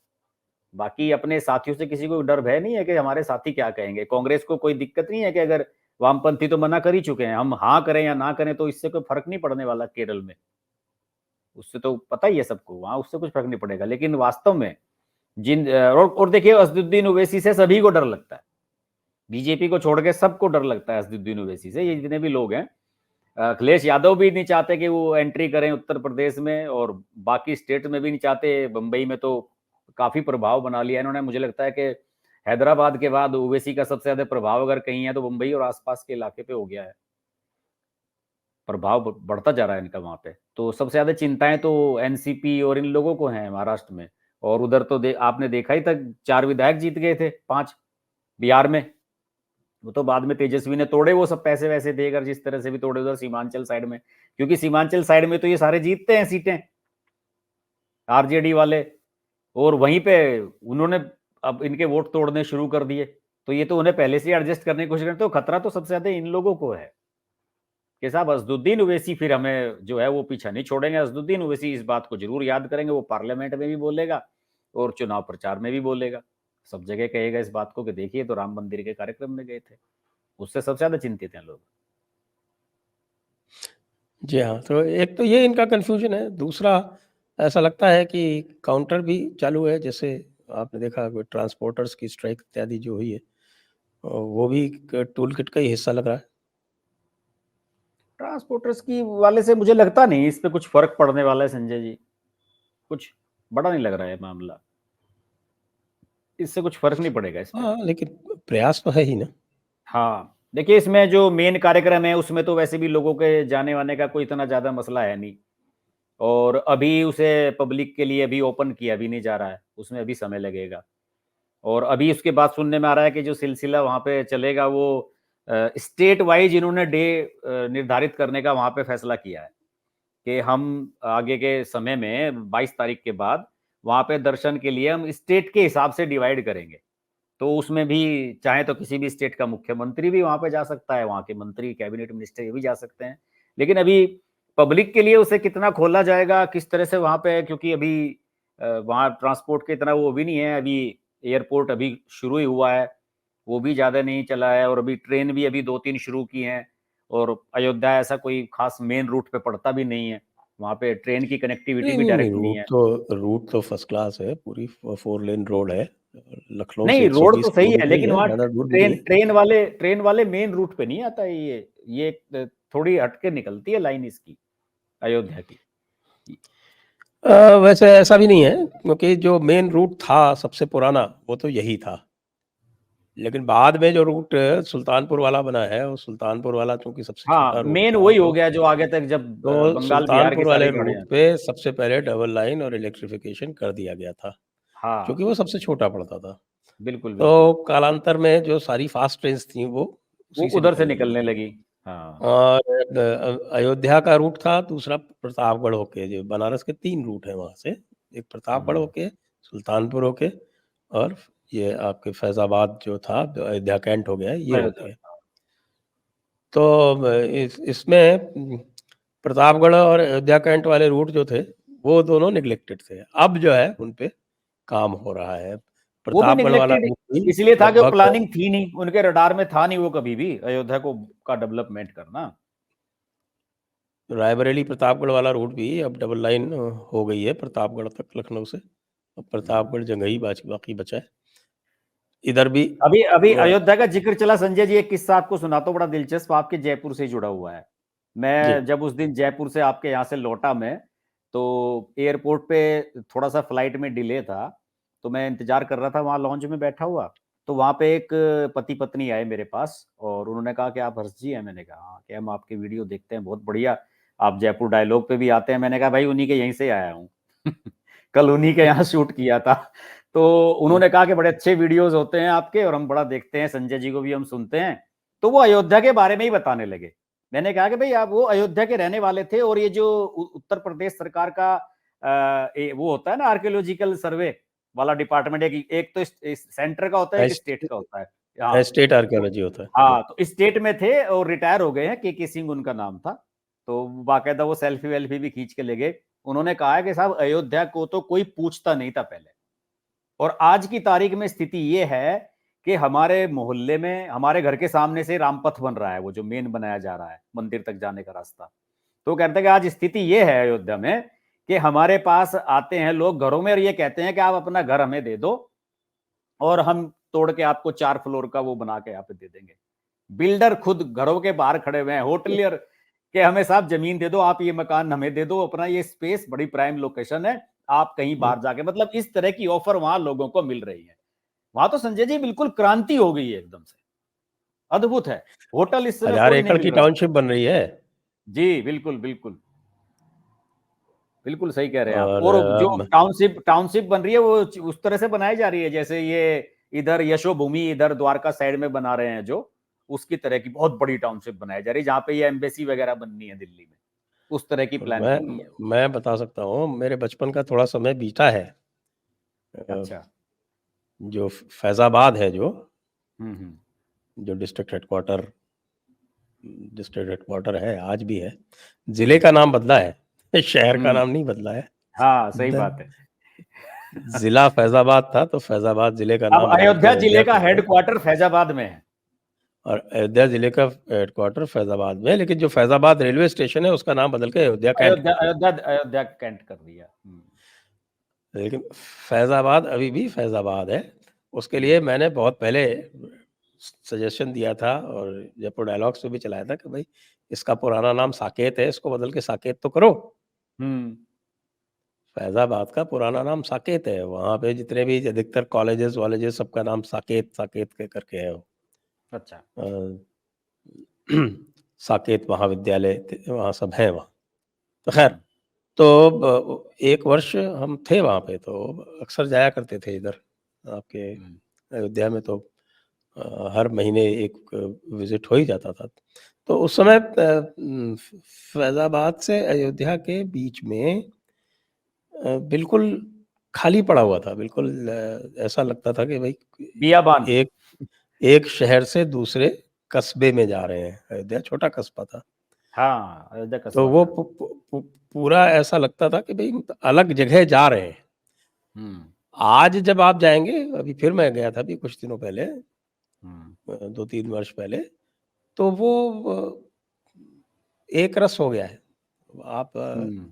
बाकी अपने साथियों से किसी को डर भय नहीं है कि हमारे साथी क्या कहेंगे। कांग्रेस को कोई दिक्कत नहीं है कि अगर वामपंथी तो मना कर ही चुके हैं, हम हाँ करें या ना करें तो इससे कोई फर्क नहीं पड़ने वाला केरल में। उससे तो पता ही है सबको, वहां उससे कुछ फर्क नहीं पड़ेगा। लेकिन वास्तव में और देखिए, असदुद्दीन ओवैसी से सभी को डर लगता है। बीजेपी को छोड़ के सबको डर लगता है असदुद्दीन ओवैसी से, ये जितने भी लोग हैं। अखिलेश यादव भी नहीं चाहते कि वो एंट्री करें उत्तर प्रदेश में, और बाकी स्टेट में भी नहीं चाहते। बंबई में तो काफी प्रभाव बना लिया इन्होंने। मुझे लगता है कि हैदराबाद के बाद ओवैसी का सबसे ज्यादा प्रभाव अगर कहीं है तो बंबई और आसपास के इलाके पे हो गया है। प्रभाव बढ़ता जा रहा है इनका वहां पे। तो सबसे ज्यादा चिंताएं तो एनसीपी और इन लोगों को हैं महाराष्ट्र में। और उधर तो आपने देखा ही था, 4 विधायक जीत गए थे, 5 बिहार में। वो तो बाद में तेजस्वी ने तोड़े, वो सब पैसे वैसे देकर जिस तरह से भी तोड़े उधर सीमांचल साइड में, क्योंकि सीमांचल साइड में तो ये सारे जीतते हैं सीटें, आरजेडी वाले। और वहीं पे उन्होंने अब इनके वोट तोड़ने शुरू कर दिए, तो ये तो उन्हें पहले से एडजस्ट करने की कोशिश करते। तो खतरा तो सबसे ज्यादा इन लोगों को है कि साहब असदुद्दीन ओवैसी फिर हमें जो है वो पीछा नहीं छोड़ेंगे। असदुद्दीन ओवैसी इस बात को जरूर याद करेंगे, वो पार्लियामेंट में भी बोलेगा और चुनाव प्रचार में भी बोलेगा, सब जगह कहेगा इस बात को कि देखिए तो राम मंदिर के कार्यक्रम में गए थे। उससे सबसे ज्यादा चिंतित हैं लोग। जी हाँ, तो एक तो ये इनका कन्फ्यूजन है, दूसरा ऐसा लगता है कि काउंटर भी चालू है, जैसे आपने देखा ट्रांसपोर्टर्स की स्ट्राइक इत्यादि जो हुई है, वो भी टूल किट का ही हिस्सा लग रहा है। ट्रांसपोर्टर्स की वाले से मुझे लगता नहीं इस पे कुछ फर्क पड़ने वाला है संजय जी, कुछ बड़ा नहीं लग रहा है मामला, इससे कुछ फर्क नहीं पड़ेगा इस पे। हाँ, लेकिन प्रयास तो है ही ना। हाँ, देखिए इसमें जो मेन कार्यक्रम है उसमें तो वैसे भी लोगों के जाने वाने का कोई इतना ज्यादा मसला है नहीं, और अभी उसे पब्लिक के लिए अभी ओपन किया भी नहीं जा रहा है, उसमें अभी समय लगेगा। और अभी उसके बाद सुनने में आ रहा है कि जो सिलसिला वहां पे चलेगा वो स्टेट वाइज इन्होंने डे निर्धारित करने का वहां पे फैसला किया है कि हम आगे के समय में 22 तारीख के बाद वहां पे दर्शन के लिए हम स्टेट के हिसाब से डिवाइड करेंगे। तो उसमें भी चाहे तो किसी भी स्टेट का मुख्यमंत्री भी वहां पे जा सकता है, वहां के मंत्री, कैबिनेट मिनिस्टर ये भी जा सकते हैं। लेकिन अभी पब्लिक के लिए उसे कितना खोला जाएगा, किस तरह से वहां पे, क्योंकि अभी वहां ट्रांसपोर्ट की इतना वो भी नहीं है, अभी एयरपोर्ट अभी शुरू ही हुआ है, वो भी ज्यादा नहीं चला है, और अभी ट्रेन भी अभी 2-3 शुरू की हैं। और अयोध्या ऐसा कोई खास मेन रूट पे पड़ता भी नहीं है, वहां पे ट्रेन की कनेक्टिविटी नहीं, भी नहीं, नहीं, डायरेक्ट नहीं है। रूट तो फर्स्ट क्लास है, पूरी 4 लेन रोड है, लखनऊ से नहीं, रोड तो 120 सही है, किलोमीटर ही लेकिन है, वहाँ ज़्यादा दूर भी नहीं ट्रेन है। ट्रेन वाले मेन रूट पे नहीं आता है ये थोड़ी हटके निकलती है लाइन इसकी, अयोध्या की। वैसे ऐसा भी नहीं है, क्योंकि जो मेन रूट था सबसे पुराना वो तो यही था, लेकिन बाद में जो रूट सुल्तानपुर वाला बना है, वो सुल्तानपुर वाला चूंकि सबसे छोटा हाँ, रूट मेन था, वही हो गया जो आगे तक जब तो बंगाल बिहार की सुल्तानपुर वाले सारी गाड़ियां। रूट पे सबसे पहले डबल लाइन और इलेक्ट्रिफिकेशन कर दिया गया था, हाँ, क्योंकि वो सबसे छोटा पड़ता था। बिल्कुल बिल्कुल, तो कालांतर में जो सारी फास्ट ट्रेन्स थी वो वो उसी से उधर से निकलने निकलने लगी। लगी। हाँ। और अयोध्या का रूट था दूसरा, प्रतापगढ़ होके, जो बनारस के 3 रूट हैं वहाँ से, एक प्रतापगढ़ हम्म, होके, सुल्तानपुर होके, और ये आपके फैजाबाद जो था, जो अयोध्या कैंट हो गया है, ये अयोध्या। होके। तो इसमें प्रतापगढ़ और अयोध्या कैंट वाले रूट जो थे वो दोनों निगलेक्टेड थे, अब जो है उन पे काम हो रहा है। वो भी प्रतापगढ़ वाला निगलेक्टेड रूट भी इसलिए था कि वो लगभग प्लानिंग थी नहीं, उनके रडार में था नहीं वो कभी भी अयोध्या को का डेवलपमेंट करना। रायबरेली प्रतापगढ़ वाला रूट भी अब डबल लाइन हो गई है प्रतापगढ़ तक, लखनऊ से। अब प्रतापगढ़ जगह ही बाकी बचा है, इधर भी अभी अभी अ, अयोध्या का जिक्र चला संजय जी, एक किस्सा आपको सुनाता हूं, बड़ा दिलचस्प, आपके जयपुर से जुड़ा हुआ है। जी। मैं जब उस दिन जयपुर से आपके यहाँ से लौटा मैं, तो एयरपोर्ट पे थोड़ा सा फ्लाइट में डिले था, तो मैं इंतजार कर रहा था वहां लॉन्च में बैठा हुआ। तो वहां पे एक पति पत्नी आए मेरे पास और उन्होंने कहा कि आप हर्ष जी हैं? मैंने कहा हाँ, कि हम आपके वीडियो देखते हैं, बहुत बढ़िया, आप जयपुर डायलॉग पे भी आते हैं। मैंने कहा भाई उन्हीं के यहीं से आया हूँ कल उन्हीं के यहाँ शूट किया था। तो उन्होंने कहा कि बड़े अच्छे वीडियोस होते हैं आपके और हम बड़ा देखते हैं, संजय जी को भी हम सुनते हैं। तो वो अयोध्या के बारे में ही बताने लगे। मैंने कहा कि भाई आप वो अयोध्या के रहने वाले थे, और ये जो उत्तर प्रदेश सरकार का वो होता है ना आर्कियोलॉजिकल सर्वे वाला डिपार्टमेंट, एक तो सेंटर का होता है, एक स्टेट का होता है। हाँ, स्टेट तो आर्कियोलॉजी होता है। हाँ, तो स्टेट में थे और रिटायर हो गए हैं, के सिंह उनका नाम था। तो बाकायदा वो सेल्फी वेल्फी भी खींच के ले गए। उन्होंने कहा है कि साहब अयोध्या को तो कोई पूछता नहीं था पहले, और आज की तारीख में स्थिति ये है कि हमारे मोहल्ले में हमारे घर के सामने से रामपथ बन रहा है, वो जो मेन बनाया जा रहा है मंदिर तक जाने का रास्ता। तो कहते हैं कि आज स्थिति ये है अयोध्या में कि हमारे पास आते हैं लोग घरों में और ये कहते हैं कि आप अपना घर हमें दे दो और हम तोड़ के आपको 4 फ्लोर का वो बना के यहाँ पे दे देंगे। बिल्डर खुद घरों के बाहर खड़े हुए हैं, होटलियर के हमें साहब जमीन दे दो, आप ये मकान हमें दे दो, अपना ये स्पेस बड़ी प्राइम लोकेशन है, आप कहीं बाहर जाके, मतलब इस तरह की ऑफर वहां लोगों को मिल रही है। वहां तो संजय जी बिल्कुल क्रांति हो गई है एकदम से, अद्भुत है। होटल इस समय 1000 कोई नहीं एकड़ मिल की रहा। टाउनशिप बन रही है। जी बिल्कुल बिल्कुल। बिल्कुल सही कह रहे हैं आप। और और जो टाउनशिप बन रही है वो उस तरह से बनाई जा रही है जैसे ये इधर यशोभूमि इधर द्वारका साइड में बना रहे हैं, जो उसकी तरह की बहुत बड़ी टाउनशिप बनाई जा रही है जहाँ पे ये एम्बेसी वगैरह बननी है दिल्ली में, उस तरह की और प्लान कर रही है वो। मैं बता सकता हूँ, मेरे बचपन का थोड़ा समय बीता है। अच्छा। जो फैजाबाद है, हम्म। जो डिस्ट्रिक्ट हेडक्वार्टर है, आज भी है। जिले का नाम बदला है, शहर का हम्म। नाम नहीं बदला है। हाँ सही द- बात है। जिला फैजाबाद था, तो फैजाबाद जिले का अब नाम बदल के अयोध्या जिले अयोध्या का कर दिया। हेडक्वार्टर फैजाबाद में है। और अयोध्या जिले का हेडक्वार्टर फैजाबाद में है, लेकिन जो फैजाबाद रेलवे स्टेशन है उसका नाम बदल के अयोध्या कैंट अयोध्या कर दिया। अयोध्या अयोध्या कैंट कर दिया। लेकिन फैजाबाद अभी भी फैजाबाद है। उसके लिए हम्म। मैंने बहुत पहले सजेशन दिया था, और जयपुर डायलॉग्स में भी चलाया था कि भाई इसका पुराना नाम साकेत है, इसको बदल के साकेत तो करो। हम्म। फैजाबाद का पुराना नाम साकेत है। वहाँ पे जितने भी अधिकतर कॉलेजेस वॉलेजेस सबका नाम साकेत साकेत के करके है। अच्छा। अ, साकेत महाविद्यालय वहाँ सब है वहाँ। तो खैर, हम्म। तो एक वर्ष हम थे वहाँ पे, तो अक्सर जाया करते थे इधर आपके हम्म। अयोध्या में। तो हर महीने एक विजिट हो ही जाता था। तो उस समय हम्म। फैजाबाद से अयोध्या के बीच में बिल्कुल खाली पड़ा हुआ था। बिल्कुल ऐसा लगता था कि भाई बियाबान। एक एक शहर से दूसरे कस्बे में जा रहे हैं। अयोध्या छोटा कस्बा था, हाँ अयोध्या तो कस्बा वो था। पूरा ऐसा लगता था कि भाई अलग जगह जा रहे हैं। हम्म। आज जब आप जाएंगे, अभी फिर मैं गया था अभी कुछ दिनों पहले, हम्म। 2-3 वर्ष पहले, तो वो एक रस हो गया है। आप हम्म।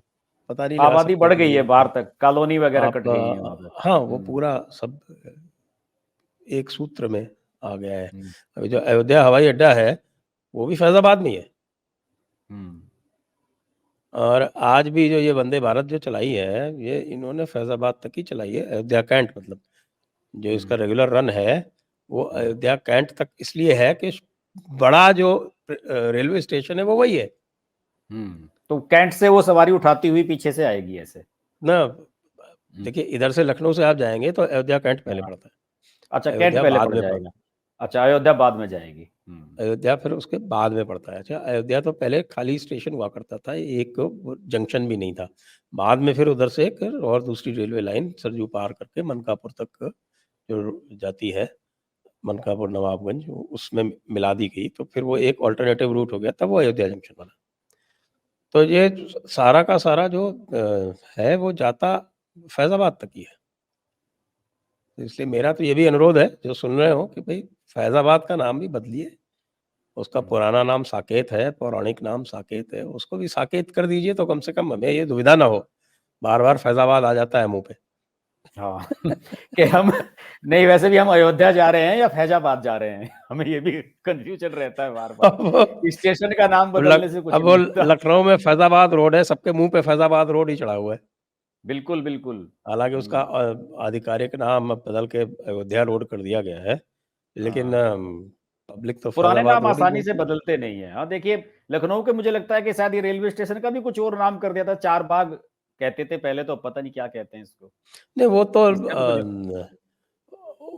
पता नहीं लगा आबादी सकते बढ़ कि गई है, बाहर तक कॉलोनी वगैरह आप कट गई है वहां पे। हाँ, वो पूरा सब एक सूत्र में आ गया है। हम्म। अभी जो अयोध्या हवाई अड्डा है वो भी फैजाबाद में ही है। हम्म। और आज भी जो ये वंदे भारत जो चलाई है, ये इन्होंने फैजाबाद तक ही चलाई है। अयोध्या कैंट मतलब जो इसका हम्म। रेगुलर रन है, वो हम्म। अयोध्या कैंट तक इसलिए है कि बड़ा जो रेलवे स्टेशन है वो वही है तो कैंट से वो सवारी उठाती हुई पीछे से आएगी ऐसे। ना। हम्म। देखिए, इधर से लखनऊ से आप जाएंगे तो अयोध्या कैंट पहले हाँ। पड़ता अच्छा है, कैंट अयोध्या पहले बाद पड़ में पड़ता जाएगा। अच्छा अयोध्या बाद में जाएगी। अयोध्या फिर उसके बाद में पड़ता है। अच्छा, अयोध्या तो पहले खाली स्टेशन हुआ करता था, एक जंक्शन भी नहीं था। बाद में फिर उधर से एक और दूसरी रेलवे लाइन सरजू पार करके मनकापुर तक जो जाती है, मनकापुर नवाबगंज, उसमें मिला दी गई। तो फिर वो एक ऑल्टरनेटिव रूट हो गया, तब वो अयोध्या जंक्शन बना। तो ये सारा का सारा जो है वो जाता फैजाबाद तक ही है। तो इसलिए मेरा तो ये भी अनुरोध है जो सुन रहे हो कि भाई फैजाबाद का नाम भी बदलिए। उसका हम्म। पुराना नाम साकेत है, पौराणिक नाम साकेत है, उसको भी साकेत कर दीजिए, तो कम से कम हमें ये दुविधा ना हो। बार बार फैजाबाद आ जाता है मुंह पे। हाँ कि हम नहीं, वैसे भी हम अयोध्या जा रहे हैं या फैजाबाद जा रहे हैं, हमें ये भी कंफ्यूजन रहता है बार बार। अब वो स्टेशन का नाम बदलने से कुछ अब नहीं वो होता। लखनऊ में फैजाबाद रोड है, सबके मुंह पे फैजाबाद रोड ही चढ़ा हुआ है। बिल्कुल बिल्कुल। हालांकि उसका आधिकारिक नाम अब बदल के अयोध्या रोड कर दिया गया है, लेकिन हाँ पब्लिक तो पुराने फैजाबाद नाम रोड ही आसानी से बोलती है। बदलते नहीं है। हाँ देखिए लखनऊ के मुझे लगता है कि शायद ये रेलवे स्टेशन का भी कुछ और नाम कर दिया था, चार बाग कहते थे पहले, तो पता नहीं क्या कहते हैं इसको। नहीं, इसका तो मुझे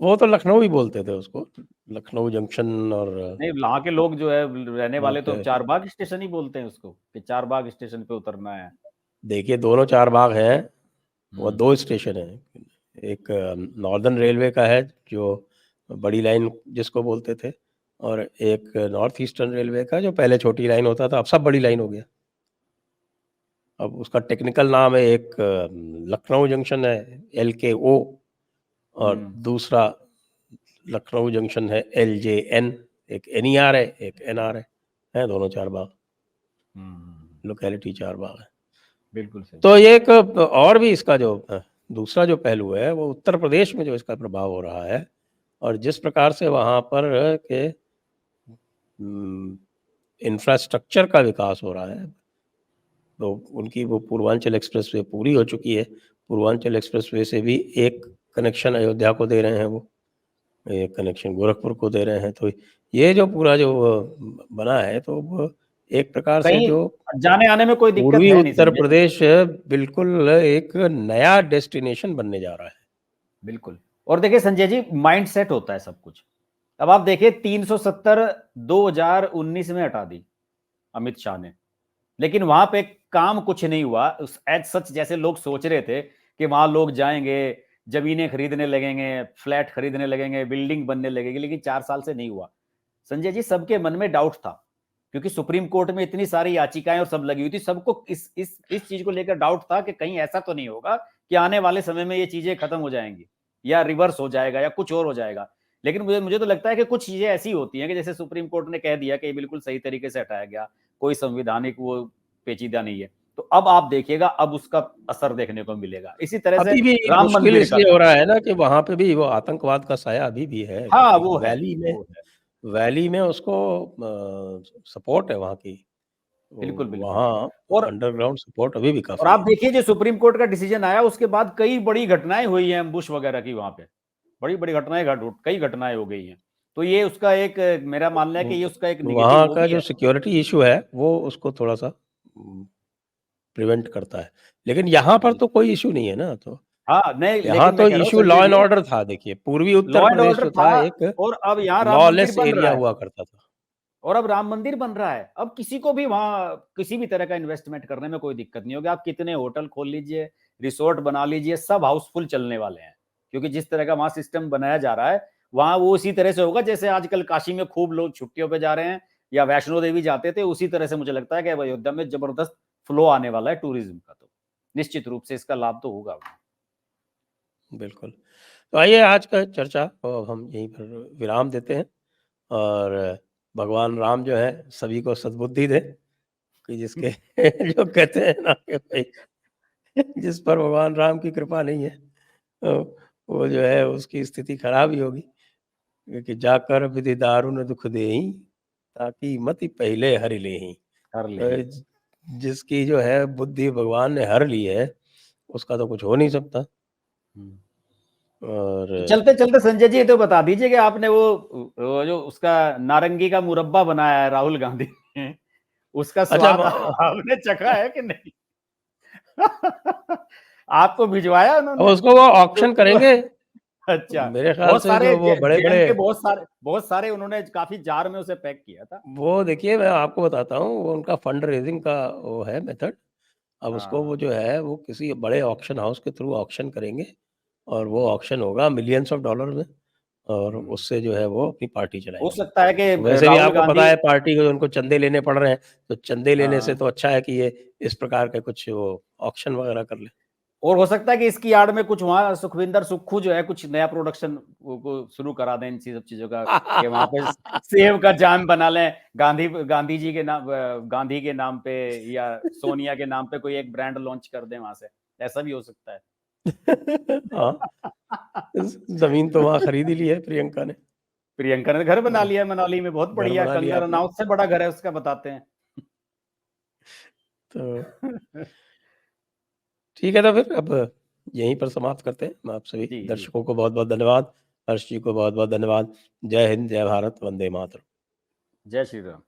वो तो लखनऊ ही बोलते थे उसको, लखनऊ जंक्शन। और नहीं, वहां के लोग जो है रहने वहाँ वाले तो के चार बाग स्टेशन ही बोलते हैं उसको, कि चार बाग स्टेशन पे उतरना है। देखिए, दोनों चार बाग हैं, वो हम्म। 2 स्टेशन हैं। एक नॉर्दर्न रेलवे का है जो बड़ी लाइन जिसको बोलते थे, और एक नॉर्थ ईस्टर्न रेलवे का जो पहले छोटी लाइन होता था, अब सब बड़ी लाइन हो गया। अब उसका टेक्निकल नाम है, एक लखनऊ जंक्शन है LKO, और हम्म। दूसरा लखनऊ जंक्शन है LJN। एक NER है, एक NR है दोनों चार बाग, लोकेलिटी चार बाग है। बिल्कुल सही। तो ये एक और भी इसका जो दूसरा जो पहलू है, वो उत्तर प्रदेश में जो इसका प्रभाव हो रहा है, और जिस प्रकार से वहाँ पर के इंफ्रास्ट्रक्चर का विकास हो रहा है। तो उनकी वो पूर्वांचल एक्सप्रेसवे पूरी हो चुकी है। पूर्वांचल एक्सप्रेसवे से भी एक कनेक्शन अयोध्या को दे रहे हैं वो, एक कनेक्शन गोरखपुर को दे रहे हैं। तो ये जो पूरा जो बना है, तो वो एक प्रकार से कहीं जो जाने आने में कोई दिक्कत पूर्वी है नहीं उत्तर संजय। प्रदेश बिल्कुल एक नया डेस्टिनेशन बनने जा रहा है। बिल्कुल। और देखिए संजय जी, माइंड सेट होता है सब कुछ। अब आप देखिए 370 2019 में हटा दी अमित शाह ने, लेकिन वहां पे काम कुछ नहीं हुआ एज सच, जैसे लोग सोच रहे थे कि वहां लोग जाएंगे, जमीनें खरीदने लगेंगे, फ्लैट खरीदने लगेंगे, बिल्डिंग बनने लगेगी, लेकिन 4 साल से नहीं हुआ। संजय जी, सबके मन में डाउट था, क्योंकि सुप्रीम कोर्ट में इतनी सारी याचिकाएं और सब लगी हुई थी, सबको इस चीज को लेकर डाउट था कि कहीं ऐसा तो नहीं होगा कि आने वाले समय में ये चीजें खत्म हो जाएंगी या रिवर्स हो जाएगा या कुछ और हो जाएगा। लेकिन मुझे तो लगता है कि कुछ चीजें ऐसी होती हैं कि जैसे सुप्रीम कोर्ट ने कह दिया कि ये बिल्कुल सही तरीके से हटाया गया, कोई संवैधानिक वो पेचीदा नहीं है, तो अब आप देखिएगा, अब उसका असर देखने को मिलेगा। इसी तरह से अभी भी राम मुश्किल मंदिर का इसलिए था। हो रहा है ना कि वहाँ पे भी वो आतंकवाद का साया अभी भी है, हाँ क्योंकि वो है, वो है। वैली में उसको सपोर्ट है वहाँ की। बिल्कुल तो बिल्कुल। वहाँ और अंडरग्राउंड सपोर्ट अभी भी और काफ़ी आप है। देखिए, जो सुप्रीम कोर्ट का डिसीजन आया उसके बाद कई बड़ी घटनाएं हुई हैं बुश वगैरह की, वहां पे बड़ी बड़ी घटनाएं कई घटनाएं हो गई हैं। तो ये उसका एक, मेरा मानना है कि ये उसका एक निगेटिव वहाँ वो का भी जो है। सिक्योरिटी इश्यू है, वो उसको थोड़ा-सा प्रिवेंट करता है। लेकिन यहाँ पर जी। तो कोई इश्यू नहीं है ना, तो हाँ नहीं, यहाँ लेकिन मैं तो कह रहा हूँ इश्यू संजय लॉ एंड जी, ऑर्डर था। देखिए, पूर्वी उत्तर लॉ एंड प्रदेश ऑर्डर जो था, था एक और अब यहाँ राम मंदिर लॉलेस बन रहा एरिया है। हुआ करता था। और अब राम मंदिर बन रहा है, अब किसी को भी वहां किसी भी तरह का इन्वेस्टमेंट करने में कोई दिक्कत नहीं होगी। आप कितने होटल खोल लीजिए, रिसोर्ट बना लीजिए, सब हाउसफुल चलने वाले हैं, क्योंकि जिस तरह का वहां सिस्टम बनाया जा रहा है, वहां वो उसी तरह से होगा जैसे आजकल काशी में खूब लोग छुट्टियों पे जा रहे हैं या वैष्णो देवी जाते थे, उसी तरह से मुझे लगता है कि अब अयोध्या में जबरदस्त फ्लो आने वाला है टूरिज्म का, तो निश्चित रूप से इसका लाभ तो होगा। बिल्कुल। तो आइए आज का चर्चा को अब हम यहीं पर विराम देते हैं, और भगवान राम जो है सभी को सद्बुद्धि दे, कि जिसके जो कहते हैं ना कि भाई जिस पर भगवान राम की कृपा नहीं है, वो जो है उसकी स्थिति खराब ही होगी। क्योंकि जाकर विधि दारुण दुख देहि, ताकि मति पहले हरि लेहि। कर ले। तो जिसकी जो है बुद्धि भगवान ने हर ली है, उसका तो कुछ हो नहीं सकता। और तो चलते चलते संजय जी, ये तो बता दीजिए कि आपने वो जो उसका नारंगी का मुरब्बा बनाया है राहुल गांधी ने, उसका अच्छा, स्वाद आपने चखा है कि नहीं? आपको भिजवाया अब उन्होंने उसको वो ऑक्शन तो? करेंगे। अच्छा। मेरे ख्याल बहुत से सारे जो वो जेल बड़े-बड़े, के बहुत सारे उन्होंने काफी जार में उसे पैक किया था। वो देखिए मैं आपको बताता हूँ, वो उनका फंड रेज़िंग का वो है मेथड। अब उसको वो हाँ। जो है वो किसी बड़े ऑक्शन हाउस के थ्रू ऑक्शन करेंगे, और वो ऑक्शन होगा मिलियंस ऑफ डॉलर में, और हम्म। उससे जो है वो अपनी पार्टी हो चलाएँगे। सकता है कि वैसे भी राहुल आपको पता गांधी। है पार्टी को उनको चंदे लेने पड़ रहे हैं, तो चंदे लेने से हाँ। तो अच्छा है कि ये इस प्रकार के कुछ वो ऑक्शन वगैरह कर ले। और हो सकता है कि इसकी आड़ में कुछ वहां सुखविंदर सुक्खू जो है कुछ नया प्रोडक्शन को शुरू करा दें इन सब चीजों का, कि वहां पे सेव का जाम बना लें, गांधी जी के नाम, गांधी के नाम पे या सोनिया के नाम पे कोई एक ब्रांड लॉन्च कर दें वहां से। ऐसा भी हो सकता है। हाँ, ज़मीन तो वहाँ खरीद ही ली है प्रियंका ने। प्रियंका ने घर बना हाँ, लिया है मनाली में, बहुत घर बढ़िया। बना लिया कंगना अपना। रनौत से बड़ा घर है उसका, बताते हैं। तो ठीक है, तो फिर अब यहीं पर समाप्त करते हैं। आप सभी जी जी। दर्शकों को बहुत-बहुत धन्यवाद। हर्ष जी को बहुत-बहुत धन्यवाद। जय हिंद, जय भारत, वंदे मातरम। जय श्री राम।